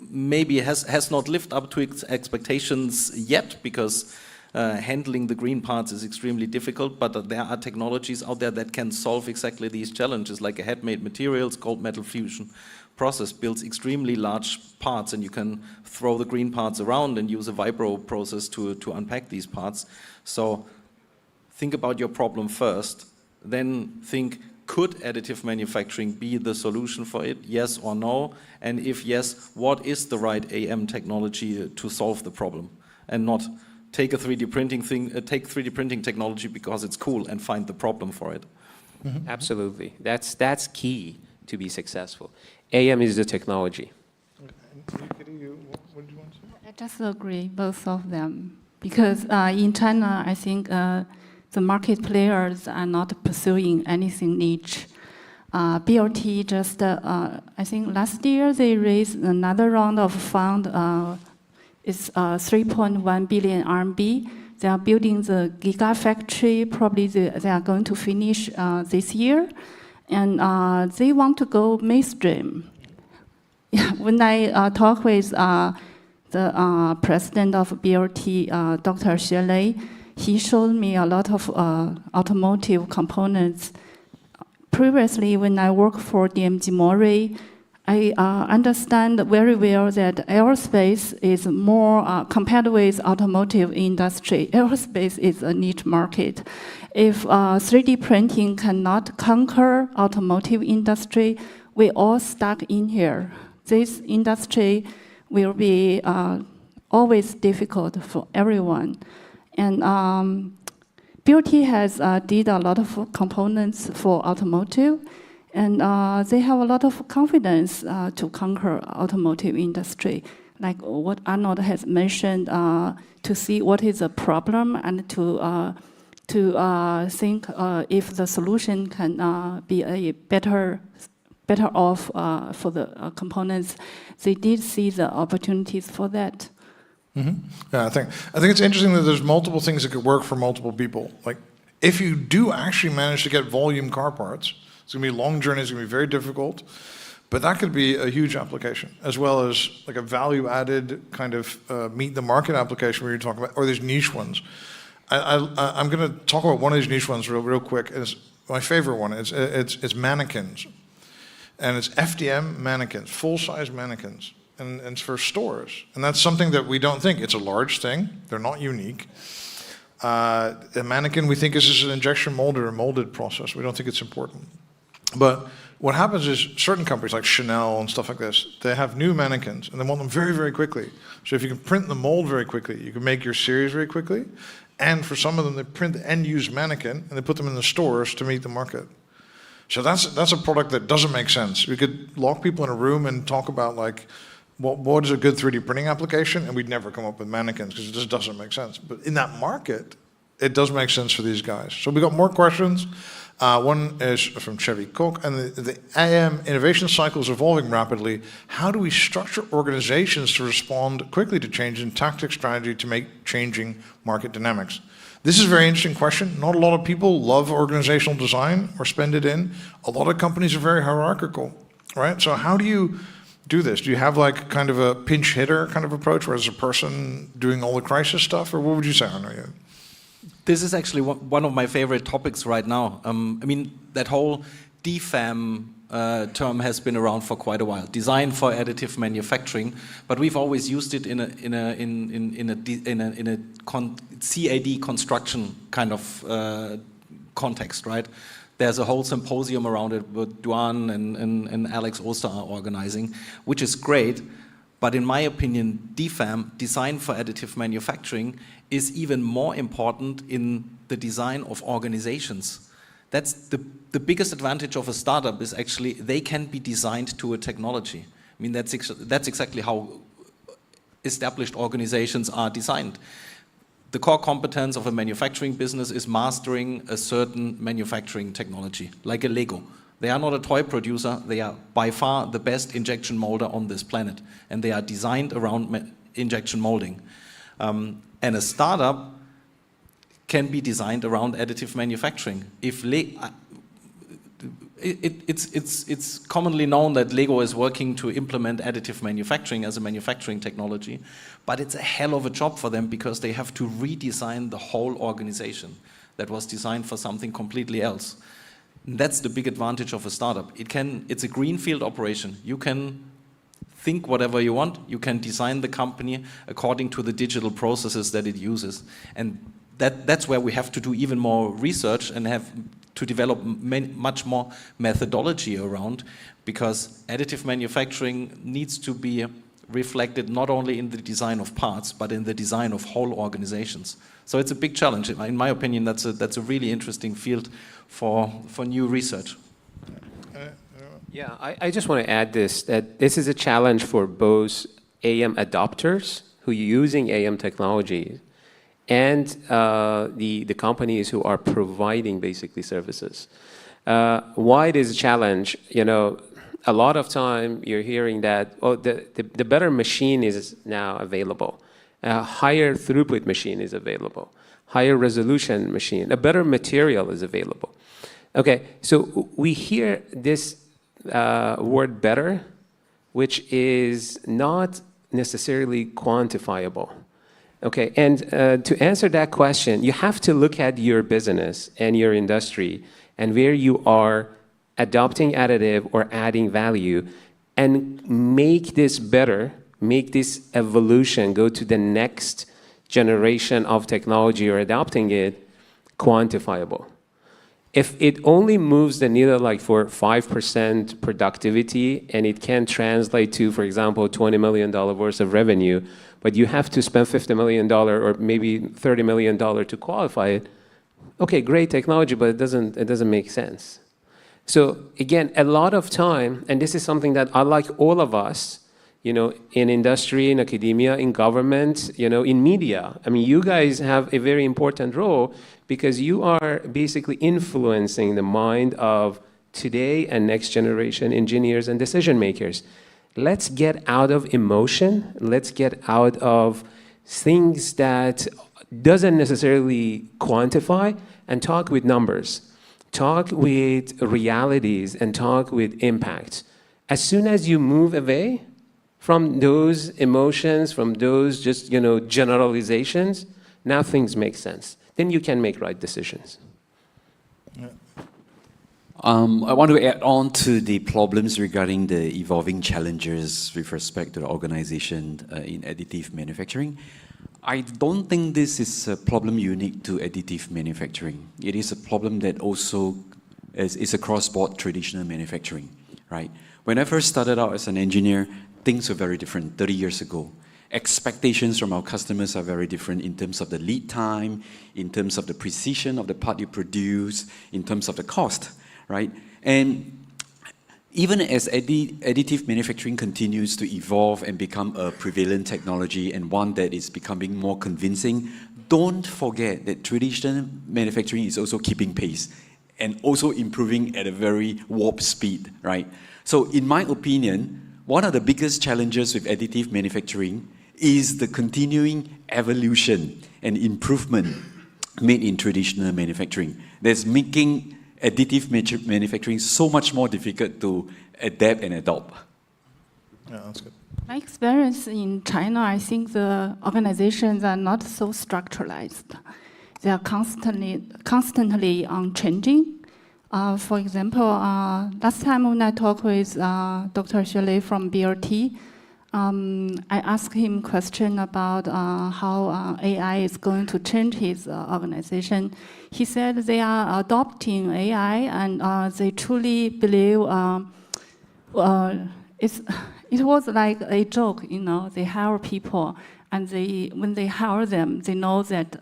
maybe has not lived up to its expectations yet, because handling the green parts is extremely difficult, but there are technologies out there that can solve exactly these challenges, like a head-made materials, cold metal fusion process builds extremely large parts, and you can throw the green parts around and use a vibro process to unpack these parts. So think about your problem first, then think, could additive manufacturing be the solution for it? Yes or no? And if yes, what is the right AM technology to solve the problem? And not take a 3D printing take 3D printing technology because it's cool and find the problem for it. Mm-hmm. Absolutely. That's key to be successful. AM is the technology. What did you want to say? I just agree, both of them. Because in China, I think the market players are not pursuing anything niche. BLT just, I think last year they raised another round of fund. It's 3.1 billion RMB. They are building the gigafactory. Probably they are going to finish this year. And they want to go mainstream. Yeah, when I talk with the president of BLT, Dr. Xue Lei, he showed me a lot of automotive components. Previously, when I worked for DMG Mori, I understand very well that aerospace is more, compared with automotive industry, aerospace is a niche market. If 3D printing cannot conquer automotive industry, we all stuck in here. This industry will be always difficult for everyone. And BLT has did a lot of components for automotive, and they have a lot of confidence to conquer automotive industry. Like what Arnold has mentioned, to see what is the problem and to think if the solution can be a better off for the components. They did see the opportunities for that. Mm-hmm. Yeah, I think it's interesting that there's multiple things that could work for multiple people. Like, if you do actually manage to get volume car parts, it's going to be a long journey, it's going to be very difficult, but that could be a huge application, as well as like a value-added kind of meet the market application where you're talking about, or there's niche ones. I'm going to talk about one of these niche ones real quick. It's my favorite one. It's mannequins, and it's FDM mannequins, full-size mannequins. And it's for stores. And that's something that we don't think. It's a large thing. They're not unique. A mannequin, we think, is just an injection molded or molded process. We don't think it's important. But what happens is certain companies like Chanel and stuff like this, they have new mannequins and they want them very, very quickly. So if you can print the mold very quickly, you can make your series very quickly. And for some of them, they print the end-use mannequin and they put them in the stores to meet the market. So that's a product that doesn't make sense. We could lock people in a room and talk about like, what is a good 3D printing application? And we'd never come up with mannequins because it just doesn't make sense. But in that market, it does make sense for these guys. So we got more questions. One is from Chevy Cook, and the AM innovation cycle is evolving rapidly. How do we structure organizations to respond quickly to change in tactic strategy to make changing market dynamics? This is a very interesting question. Not a lot of people love organizational design or spend it in. A lot of companies are very hierarchical, right? So how do you do this? Do you have like kind of a pinch hitter kind of approach where there's a person doing all the crisis stuff, or what would you say, Arno? This is actually one of my favorite topics right now. I mean, that whole DFAM term has been around for quite a while, design for additive manufacturing, but we've always used it in a CAD construction kind of context, right? There's a whole symposium around it with Duan and Alex Oster are organizing, which is great. But in my opinion, DFAM, design for additive manufacturing, is even more important in the design of organizations. That's the biggest advantage of a startup is actually they can be designed to a technology. I mean, that's exactly how established organizations are designed. The core competence of a manufacturing business is mastering a certain manufacturing technology, like a Lego. They are not a toy producer, they are by far the best injection molder on this planet, and they are designed around injection molding. And a startup can be designed around additive manufacturing. It's commonly known that Lego is working to implement additive manufacturing as a manufacturing technology, but it's a hell of a job for them because they have to redesign the whole organization that was designed for something completely else. And that's the big advantage of a startup. It's a greenfield operation. You can think whatever you want. You can design the company according to the digital processes that it uses. And that's where we have to do even more research and have to develop much more methodology around, because additive manufacturing needs to be reflected not only in the design of parts, but in the design of whole organizations. So it's a big challenge. In my opinion, that's a really interesting field for new research. Yeah, I just want to add that this is a challenge for both AM adopters who are using AM technology and the companies who are providing basically services. Why it is a challenge? You know, a lot of time you're hearing that, oh, the better machine is now available. A higher throughput machine is available. Higher resolution machine, a better material is available. Okay, so we hear this word better, which is not necessarily quantifiable. Okay, and to answer that question, you have to look at your business and your industry and where you are adopting additive or adding value and make this better, make this evolution go to the next generation of technology or adopting it quantifiable. If it only moves the needle like for 5% productivity and it can translate to, for example, $20 million worth of revenue, but you have to spend $50 million or maybe $30 million to qualify it, okay, great technology, but it doesn't make sense. So again, a lot of time, and this is something that I like all of us, you know, in industry, in academia, in government, you know, in media. I mean, you guys have a very important role because you are basically influencing the mind of today and next generation engineers and decision makers. Let's get out of emotion. Let's get out of things that doesn't necessarily quantify and talk with numbers. Talk with realities and talk with impact. As soon as you move away from those emotions, from those just, you know, generalizations, now things make sense. Then you can make right decisions. Yeah. I want to add on to the problems regarding the evolving challenges with respect to the organization in additive manufacturing. I don't think this is a problem unique to additive manufacturing. It is a problem that also is across board traditional manufacturing, right? When I first started out as an engineer, things were very different 30 years ago. Expectations from our customers are very different in terms of the lead time, in terms of the precision of the part you produce, in terms of the cost, right? And even as additive manufacturing continues to evolve and become a prevalent technology and one that is becoming more convincing, don't forget that traditional manufacturing is also keeping pace and also improving at a very warp speed, right? So in my opinion, one of the biggest challenges with additive manufacturing is the continuing evolution and improvement made in traditional manufacturing. That's making additive manufacturing so much more difficult to adapt and adopt. Yeah, that's good. My experience in China, I think the organizations are not so structuralized. They are constantly changing. For example, last time when I talked with Dr. Xue from BRT, I asked him a question about how AI is going to change his organization. He said they are adopting AI and they truly believe it was like a joke, you know. They hire people and when they hire them, they know that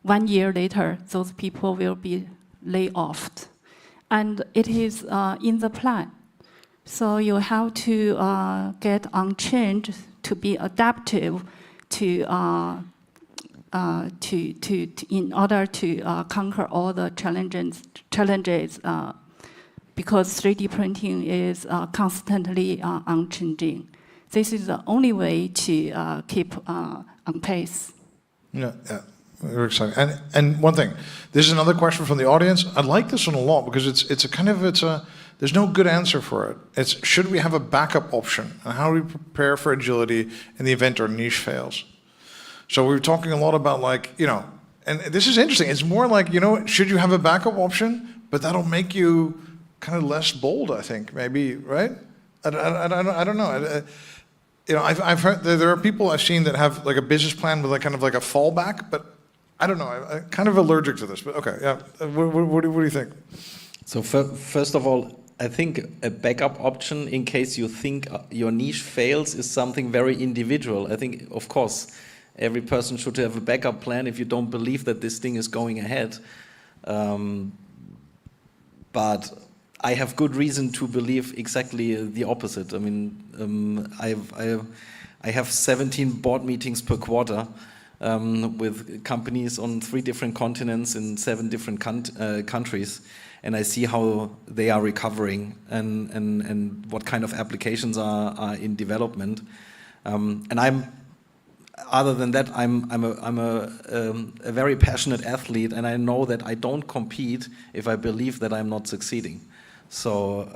1 year later, those people will be laid off. And it is in the plan. So you have to get on change to be adaptive to in order to conquer all the challenges because 3D printing is constantly unchanging. This is the only way to keep on pace. Yeah, yeah. Very exciting. And one thing, this is another question from the audience. I like this one a lot because there's no good answer for it. It's, should we have a backup option? And how do we prepare for agility in the event our niche fails? So we were talking a lot about like, you know, and this is interesting. It's more like, you know, should you have a backup option? But that'll make you kind of less bold, I think, maybe, right? I don't know. You know, I've heard there are people I've seen that have like a business plan with like kind of like a fallback, but I don't know. I'm kind of allergic to this, but okay, yeah. What do you think? So first of all, I think a backup option in case you think your niche fails is something very individual. I think, of course, every person should have a backup plan if you don't believe that this thing is going ahead. But I have good reason to believe exactly the opposite. I mean, I have 17 board meetings per quarter with companies on 3 different continents in 7 different countries, and I see how they are recovering and what kind of applications are in development. And other than that, I'm a very passionate athlete, and I know that I don't compete if I believe that I'm not succeeding. So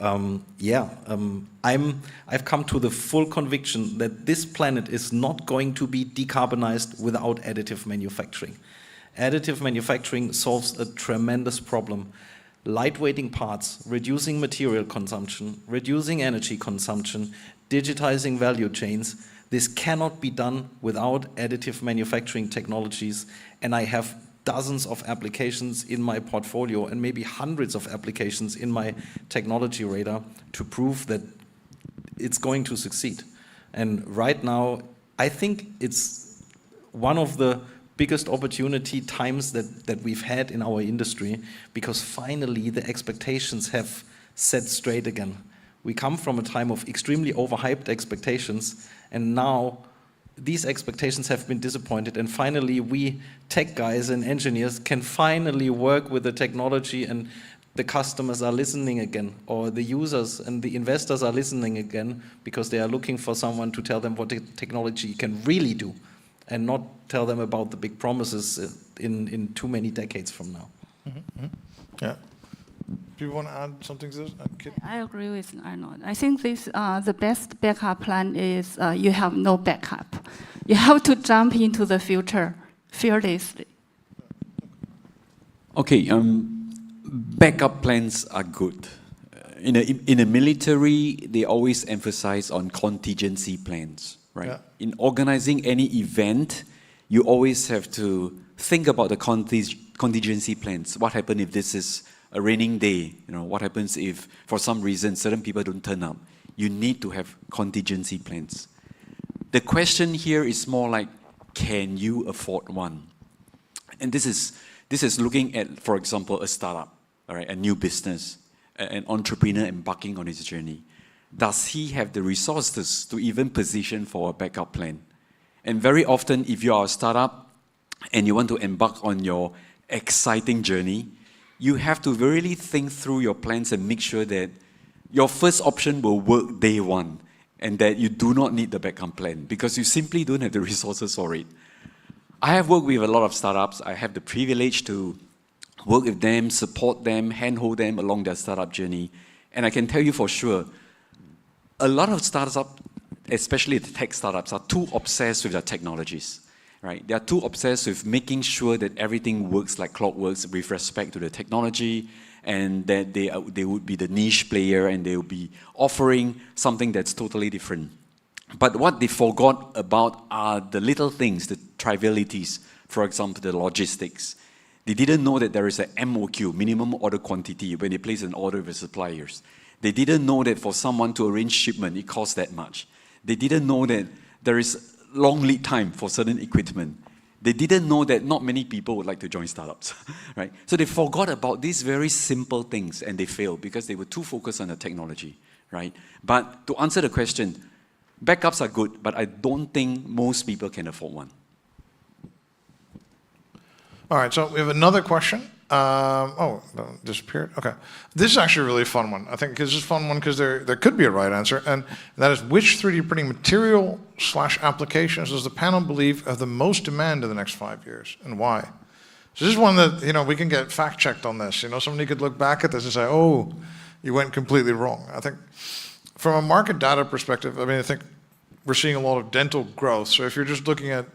I've come to the full conviction that this planet is not going to be decarbonized without additive manufacturing. Additive manufacturing solves a tremendous problem. Lightweighting parts, reducing material consumption, reducing energy consumption, digitizing value chains. This cannot be done without additive manufacturing technologies, and I have dozens of applications in my portfolio and maybe hundreds of applications in my technology radar to prove that it's going to succeed. And right now, I think it's one of the biggest opportunity times that we've had in our industry, because finally the expectations have set straight again. We come from a time of extremely overhyped expectations, and now these expectations have been disappointed, and finally we tech guys and engineers can finally work with the technology, and the customers are listening again, or the users and the investors are listening again, because they are looking for someone to tell them what the technology can really do, and not tell them about the big promises in too many decades from now. Mm-hmm. Yeah. Do you want to add something to this? I agree with Arnold. I think the best backup plan is you have no backup. You have to jump into the future fearlessly. Okay, backup plans are good. In the military, they always emphasize on contingency plans, right? Yeah. In organizing any event, you always have to think about the contingency plans. What happens if this is a raining day? You know, what happens if, for some reason, certain people don't turn up? You need to have contingency plans. The question here is more like, can you afford one? And this is looking at, for example, a startup, all right, a new business, an entrepreneur embarking on his journey. Does he have the resources to even position for a backup plan? And very often, if you are a startup and you want to embark on your exciting journey, you have to really think through your plans and make sure that your first option will work day one, and that you do not need the backup plan because you simply don't have the resources for it. I have worked with a lot of startups. I have the privilege to work with them, support them, handhold them along their startup journey. And I can tell you for sure, a lot of startups, especially the tech startups, are too obsessed with their technologies. Right? They are too obsessed with making sure that everything works like clockwork with respect to the technology, and that they would be the niche player and they will be offering something that's totally different. But what they forgot about are the little things, the trivialities. For example, the logistics. They didn't know that there is an MOQ, minimum order quantity, when they place an order with suppliers. They didn't know that for someone to arrange shipment, it costs that much. They didn't know that there is long lead time for certain equipment. They didn't know that not many people would like to join startups, right? So they forgot about these very simple things and they failed because they were too focused on the technology, right? But to answer the question, backups are good, but I don't think most people can afford one. All right, so we have another question. Oh, no, disappeared. Okay, this is actually a really fun one. I think this is a fun one because there could be a right answer, and that is which 3D printing material / applications does the panel believe have the most demand in the next 5 years, and why? So this is one that we can get fact checked on this. Somebody could look back at this and say, "Oh, you went completely wrong." I think from a market data perspective, I think we're seeing a lot of dental growth. So if you're just looking at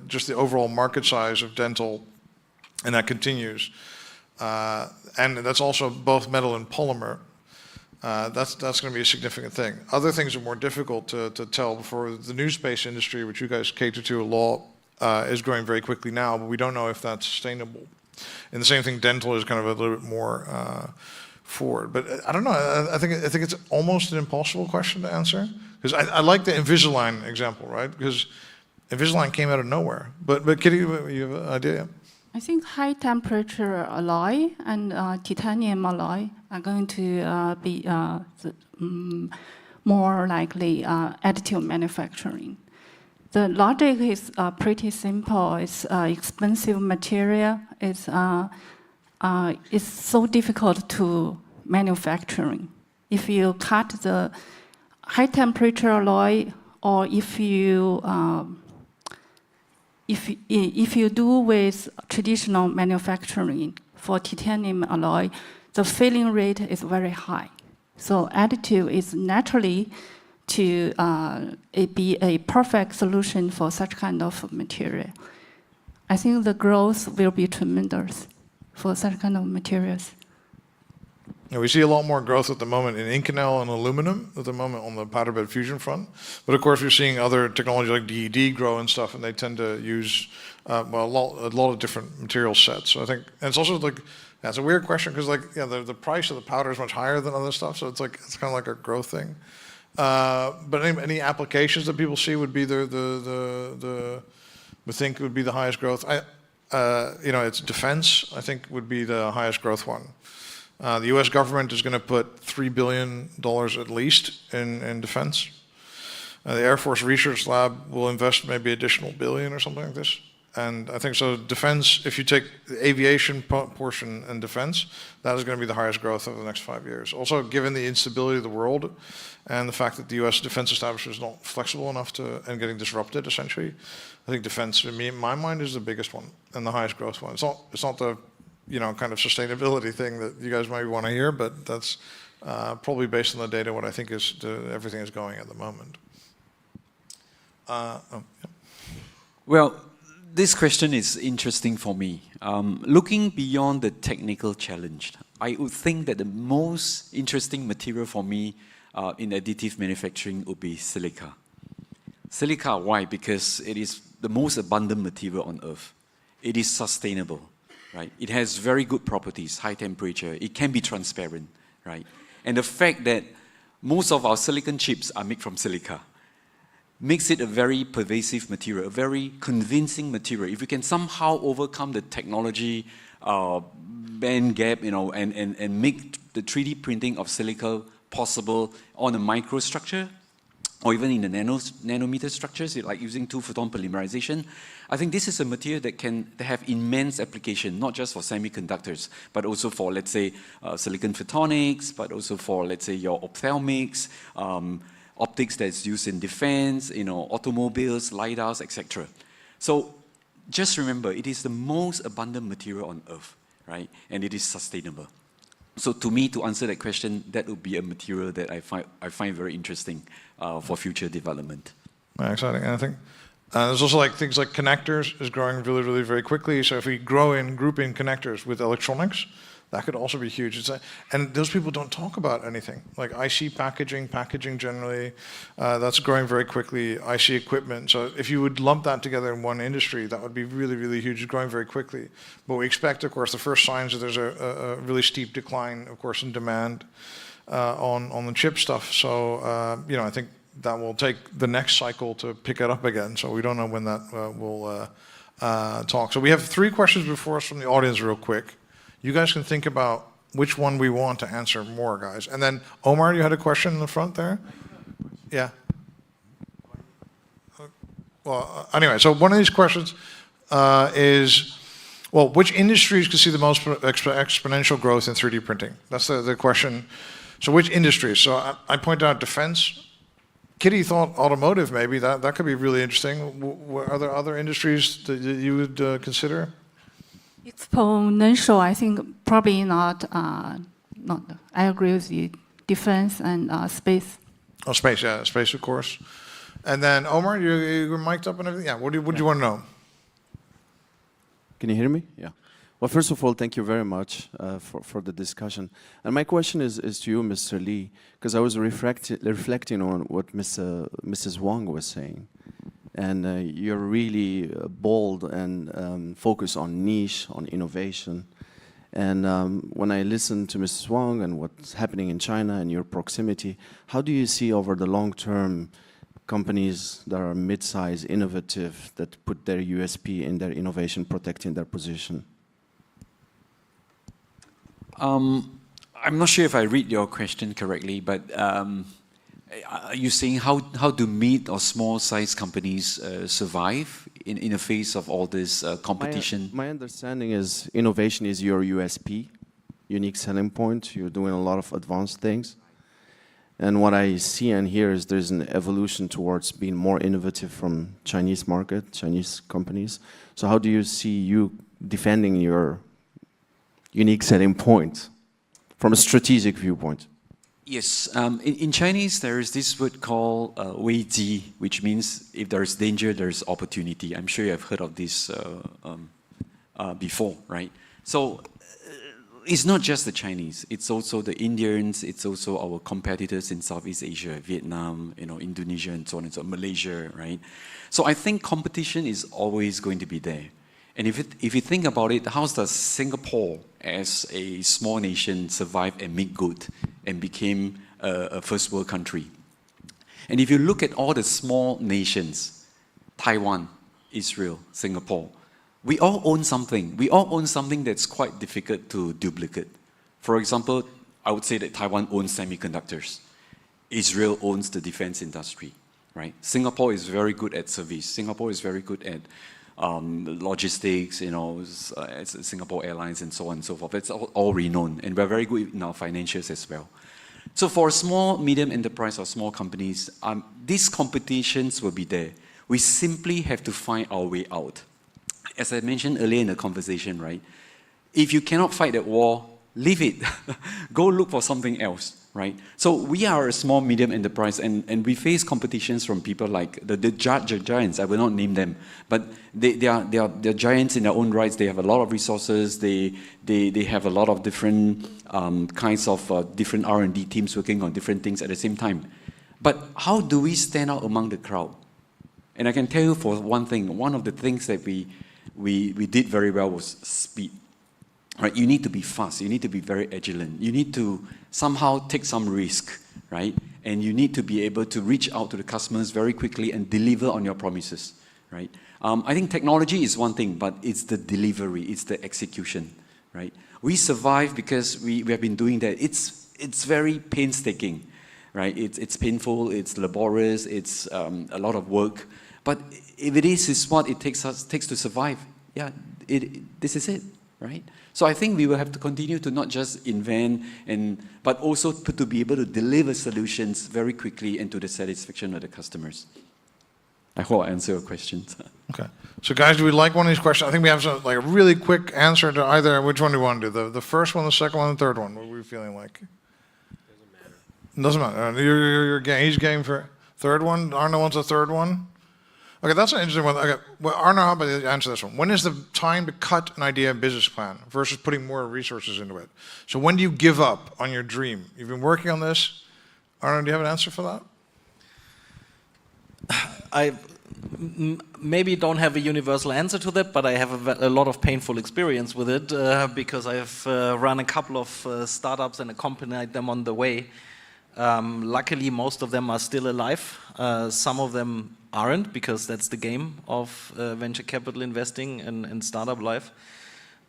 just the overall market size of dental, and that continues. And that's also both metal and polymer. That's going to be a significant thing. Other things are more difficult to tell. For the new space industry, which you guys cater to a lot, is growing very quickly now, but we don't know if that's sustainable. And the same thing, dental is kind of a little bit more forward. But I don't know. I think it's almost an impossible question to answer, because I like the Invisalign example, right? Because Invisalign came out of nowhere. But Kitty, you have an idea? I think high temperature alloy and titanium alloy are going to be more likely additive manufacturing. The logic is pretty simple. It's expensive material. It's so difficult to manufacturing. If you cut the high temperature alloy, or if you do with traditional manufacturing for titanium alloy, the failing rate is very high. So additive is naturally to be a perfect solution for such kind of material. I think the growth will be tremendous for such kind of materials. We see a lot more growth at the moment in Inconel and aluminum at the moment on the powder bed fusion front. But of course, we're seeing other technology like DED grow and stuff, and they tend to use a lot of different material sets. So I think, and it's also like, it's a weird question because the price of the powder is much higher than other stuff. So it's kind of like a growth thing. But any applications that people see would be we think would be the highest growth. It's defense. I think would be the highest growth one. The U.S. government is going to put $3 billion at least in defense. The Air Force Research Lab will invest maybe additional $1 billion or something like this. And I think so defense, if you take the aviation portion and defense, that is going to be the highest growth over the next 5 years. Also, given the instability of the world and the fact that the U.S. defense establishment is not flexible enough and getting disrupted, essentially, I think defense, in my mind, is the biggest one and the highest growth one. It's not the kind of sustainability thing that you guys might want to hear, but that's probably based on the data what I think is everything is going at the moment. Yeah. Well, this question is interesting for me. Looking beyond the technical challenge, I would think that the most interesting material for me in additive manufacturing would be silica. Silica, why? Because it is the most abundant material on Earth. It is sustainable. Right? It has very good properties, high temperature. It can be transparent, right? And the fact that most of our silicon chips are made from silica makes it a very pervasive material, a very convincing material. If we can somehow overcome the technology band gap, and make the 3D printing of silica possible on a microstructure, or even in the nanometer structures, like using 2-photon polymerization, I think this is a material that can have immense application, not just for semiconductors, but also for, let's say, silicon photonics, but also for, let's say, your ophthalmics, optics that's used in defense, automobiles, LiDARs, etc. So just remember, it is the most abundant material on Earth, right? And it is sustainable. So to me, to answer that question, that would be a material that I find very interesting for future development. Exciting. And I think there's also things like connectors is growing really, really very quickly. So if we group in connectors with electronics, that could also be huge. And those people don't talk about anything. Like IC packaging generally, that's growing very quickly, IC equipment. So if you would lump that together in one industry, that would be really, really huge. It's growing very quickly. But we expect, of course, the first signs that there's a really steep decline, of course, in demand on the chip stuff. So, I think that will take the next cycle to pick it up again. So we don't know when that will talk. So we have 3 questions before us from the audience real quick. You guys can think about which one we want to answer more, guys. And then, Omar, you had a question in the front there? Yeah. Well, anyway, so one of these questions is, Well, which industries could see the most exponential growth in 3D printing? That's the question. So which industries? So I point out defense. Kitty thought automotive maybe. That could be really interesting. Are there other industries that you would consider? Exponential, I think probably not. Not. I agree with you. Defense and space. Oh, space, yeah, space, of course. And then Omar, you're mic'd up and everything. Yeah. What do you want to know? Can you hear me? Yeah. Well, first of all, thank you very much for the discussion. And my question is to you, Mr. Lee, because I was reflecting on what Mrs. Wang was saying. And you're really bold and focused on niche, on innovation. And when I listen to Mrs. Wang and what's happening in China and your proximity, how do you see over the long term companies that are mid-size, innovative, that put their USP in their innovation, protecting their position? I'm not sure if I read your question correctly, but are you saying how do mid or small-sized companies survive in the face of all this competition? My understanding is innovation is your USP, unique selling point. You're doing a lot of advanced things. And what I see and hear is there's an evolution towards being more innovative from Chinese market, Chinese companies. So how do you see you defending your unique selling point from a strategic viewpoint? Yes, in Chinese there is this word called 危机, which means if there is danger, there is opportunity. I'm sure you have heard of this before, right? So it's not just the Chinese, it's also the Indians, it's also our competitors in Southeast Asia, Vietnam, Indonesia, and so on and so on, Malaysia, right? So I think competition is always going to be there. And if you think about it, how does Singapore, as a small nation, survive and make good and became a first world country? And if you look at all the small nations, Taiwan, Israel, Singapore, we all own something. We all own something that's quite difficult to duplicate. For example, I would say that Taiwan owns semiconductors. Israel owns the defense industry, right? Singapore is very good at service. Singapore is very good at logistics, Singapore Airlines and so on and so forth. It's all renowned, and we're very good in our financials as well. So for small, medium enterprise or small companies, these competitions will be there. We simply have to find our way out. As I mentioned earlier in the conversation, right? If you cannot fight that war, leave it. Go look for something else, right? So we are a small, medium enterprise, and we face competitions from people like the giants. I will not name them, but they are giants in their own rights. They have a lot of resources. They have a lot of different kinds of different R&D teams working on different things at the same time. But how do we stand out among the crowd? And I can tell you for one thing, one of the things that we did very well was speed. Right? You need to be fast. You need to be very agilent. You need to somehow take some risk, right? And you need to be able to reach out to the customers very quickly and deliver on your promises, right? I think technology is one thing, but it's the delivery, it's the execution, right? We survive because we have been doing that. It's very painstaking, right? It's painful, it's laborious, it's a lot of work. But if it is what it takes to survive, yeah, this is it, right? So I think we will have to continue to not just invent, but also to be able to deliver solutions very quickly and to the satisfaction of the customers. I hope I answer your questions. Okay. So guys, do we like one of these questions? I think we have a really quick answer to either. Which one do you want to do? The first one, the second one, the third one? What are we feeling like? Doesn't matter. You're game. He's game for third one. Arno wants a third one. Okay, that's an interesting one. Okay, well, Arno, how about you answer this one? When is the time to cut an idea and business plan versus putting more resources into it? So when do you give up on your dream? You've been working on this. Arno, do you have an answer for that? I maybe don't have a universal answer to that, but I have a lot of painful experience with it because I've run a couple of startups and accompanied them on the way. Luckily, most of them are still alive. Some of them aren't, because that's the game of venture capital investing and startup life.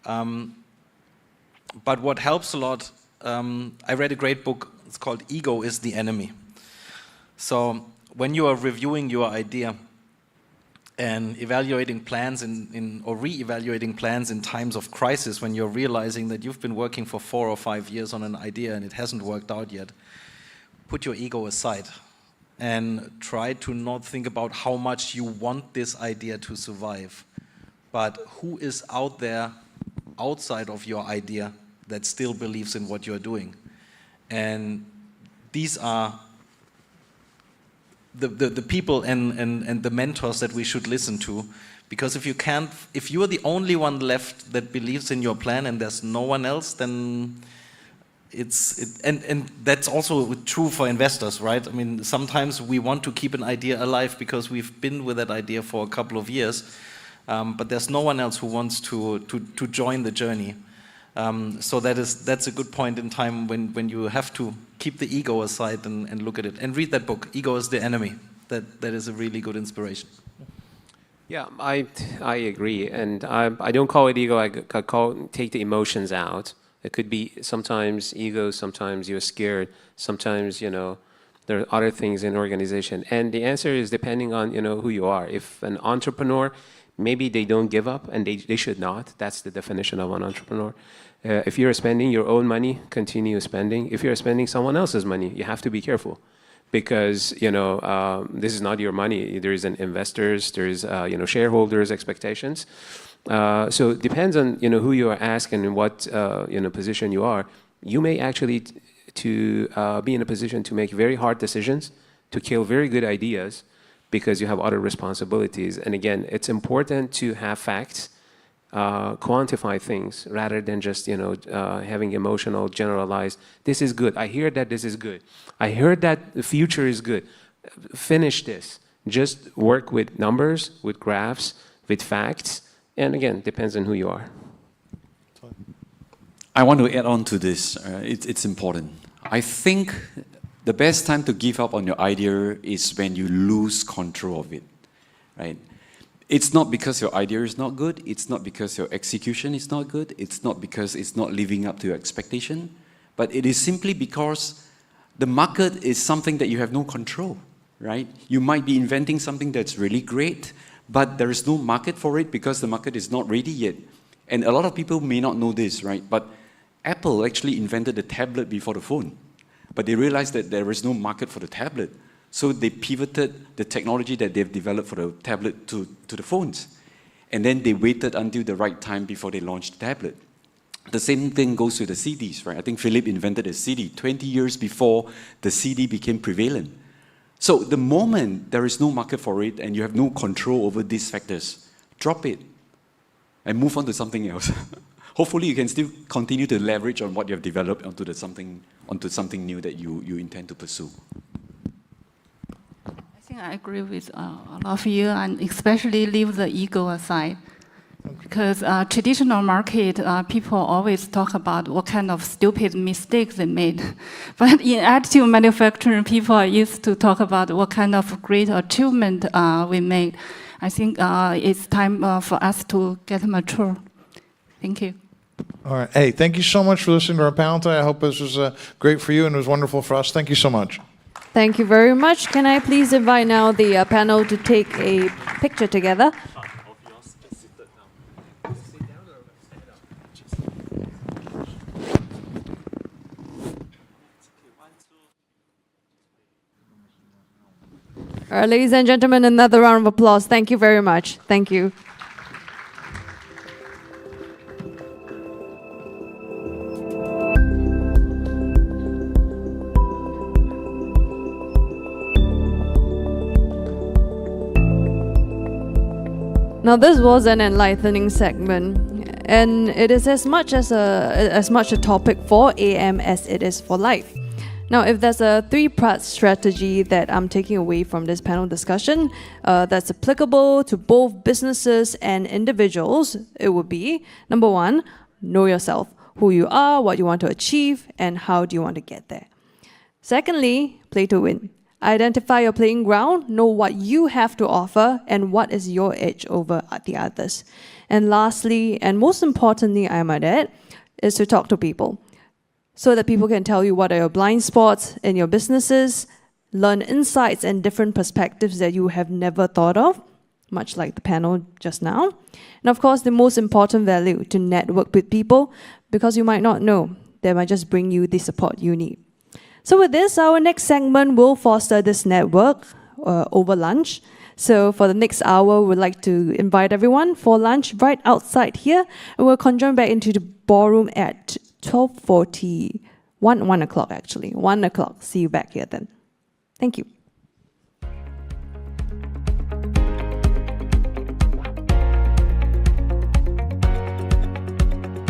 But what helps a lot, I read a great book, it's called Ego is the Enemy. So when you are reviewing your idea, And evaluating plans or re-evaluating plans in times of crisis when you're realizing that you've been working for 4 or 5 years on an idea and it hasn't worked out yet. Put your ego aside and try to not think about how much you want this idea to survive, but who is out there outside of your idea that still believes in what you're doing. And these are the people and the mentors that we should listen to, because if you are the only one left that believes in your plan and there's no one else, then and that's also true for investors, right? I mean, sometimes we want to keep an idea alive because we've been with that idea for a couple of years, but there's no one else who wants to join the journey. So that's a good point in time when you have to keep the ego aside and look at it. And read that book, Ego is the Enemy. That is a really good inspiration. Yeah, I agree. And I don't call it ego, I call take the emotions out. It could be sometimes ego, sometimes you're scared, sometimes, you know, there are other things in organization. And the answer is depending on, you know, who you are. If an entrepreneur, maybe they don't give up, and they should not. That's the definition of an entrepreneur. If you're spending your own money, continue spending. If you're spending someone else's money, you have to be careful, because you know this is not your money. There is an investors, there is you know, shareholders' expectations. So it depends on, you know, who you are asking and what you know, position you are. You may actually be in a position to make very hard decisions, to kill very good ideas, because you have other responsibilities. And again, it's important to have facts, quantify things, rather than just, you know, having emotional, generalized, this is good. I hear that this is good. I heard that the future is good. Finish this. Just work with numbers, with graphs, with facts. And again, depends on who you are. I want to add on to this. It's important. I think the best time to give up on your idea is when you lose control of it, right? It's not because your idea is not good. It's not because your execution is not good. It's not because it's not living up to your expectation. But it is simply because the market is something that you have no control, right? You might be inventing something that's really great, but there is no market for it because the market is not ready yet. And a lot of people may not know this, right? But Apple actually invented the tablet before the phone. But they realized that there is no market for the tablet. So they pivoted the technology that they've developed for the tablet to the phones. And then they waited until the right time before they launched the tablet. The same thing goes with the CDs, right? I think Philip invented a CD 20 years before the CD became prevalent. So the moment there is no market for it and you have no control over these factors, drop it and move on to something else. Hopefully you can still continue to leverage on what you have developed onto something new that you intend to pursue. I think I agree with a lot of you, and especially leave the ego aside. Because traditional market, people always talk about what kind of stupid mistakes they made. But in additive manufacturing, people used to talk about what kind of great achievement we made. I think it's time for us to get mature. Thank you. All right. Hey, thank you so much for listening to our panel today. I hope this was great for you and it was wonderful for us. Thank you so much. Thank you very much. Can I please invite now the panel to take a picture together? All right, ladies and gentlemen, another round of applause. Thank you very much. Thank you. Now, this was an enlightening segment, and it is as much a topic for AM as it is for life. Now, if there's a three-part strategy that I'm taking away from this panel discussion that's applicable to both businesses and individuals, it would be, number one, know yourself, who you are, what you want to achieve, and how do you want to get there. Secondly, play to win. Identify your playing ground, know what you have to offer, and what is your edge over the others. And lastly, and most importantly, I might add, is to talk to people, so that people can tell you what are your blind spots in your businesses, learn insights and different perspectives that you have never thought of, much like the panel just now. And of course, the most important value, to network with people, because you might not know, they might just bring you the support you need. So with this, our next segment will foster this network over lunch. So for the next hour, we'd like to invite everyone for lunch right outside here, and we'll conjoin back into the ballroom at 12:40, 1 o'clock actually, 1 o'clock. See you back here then. Thank you.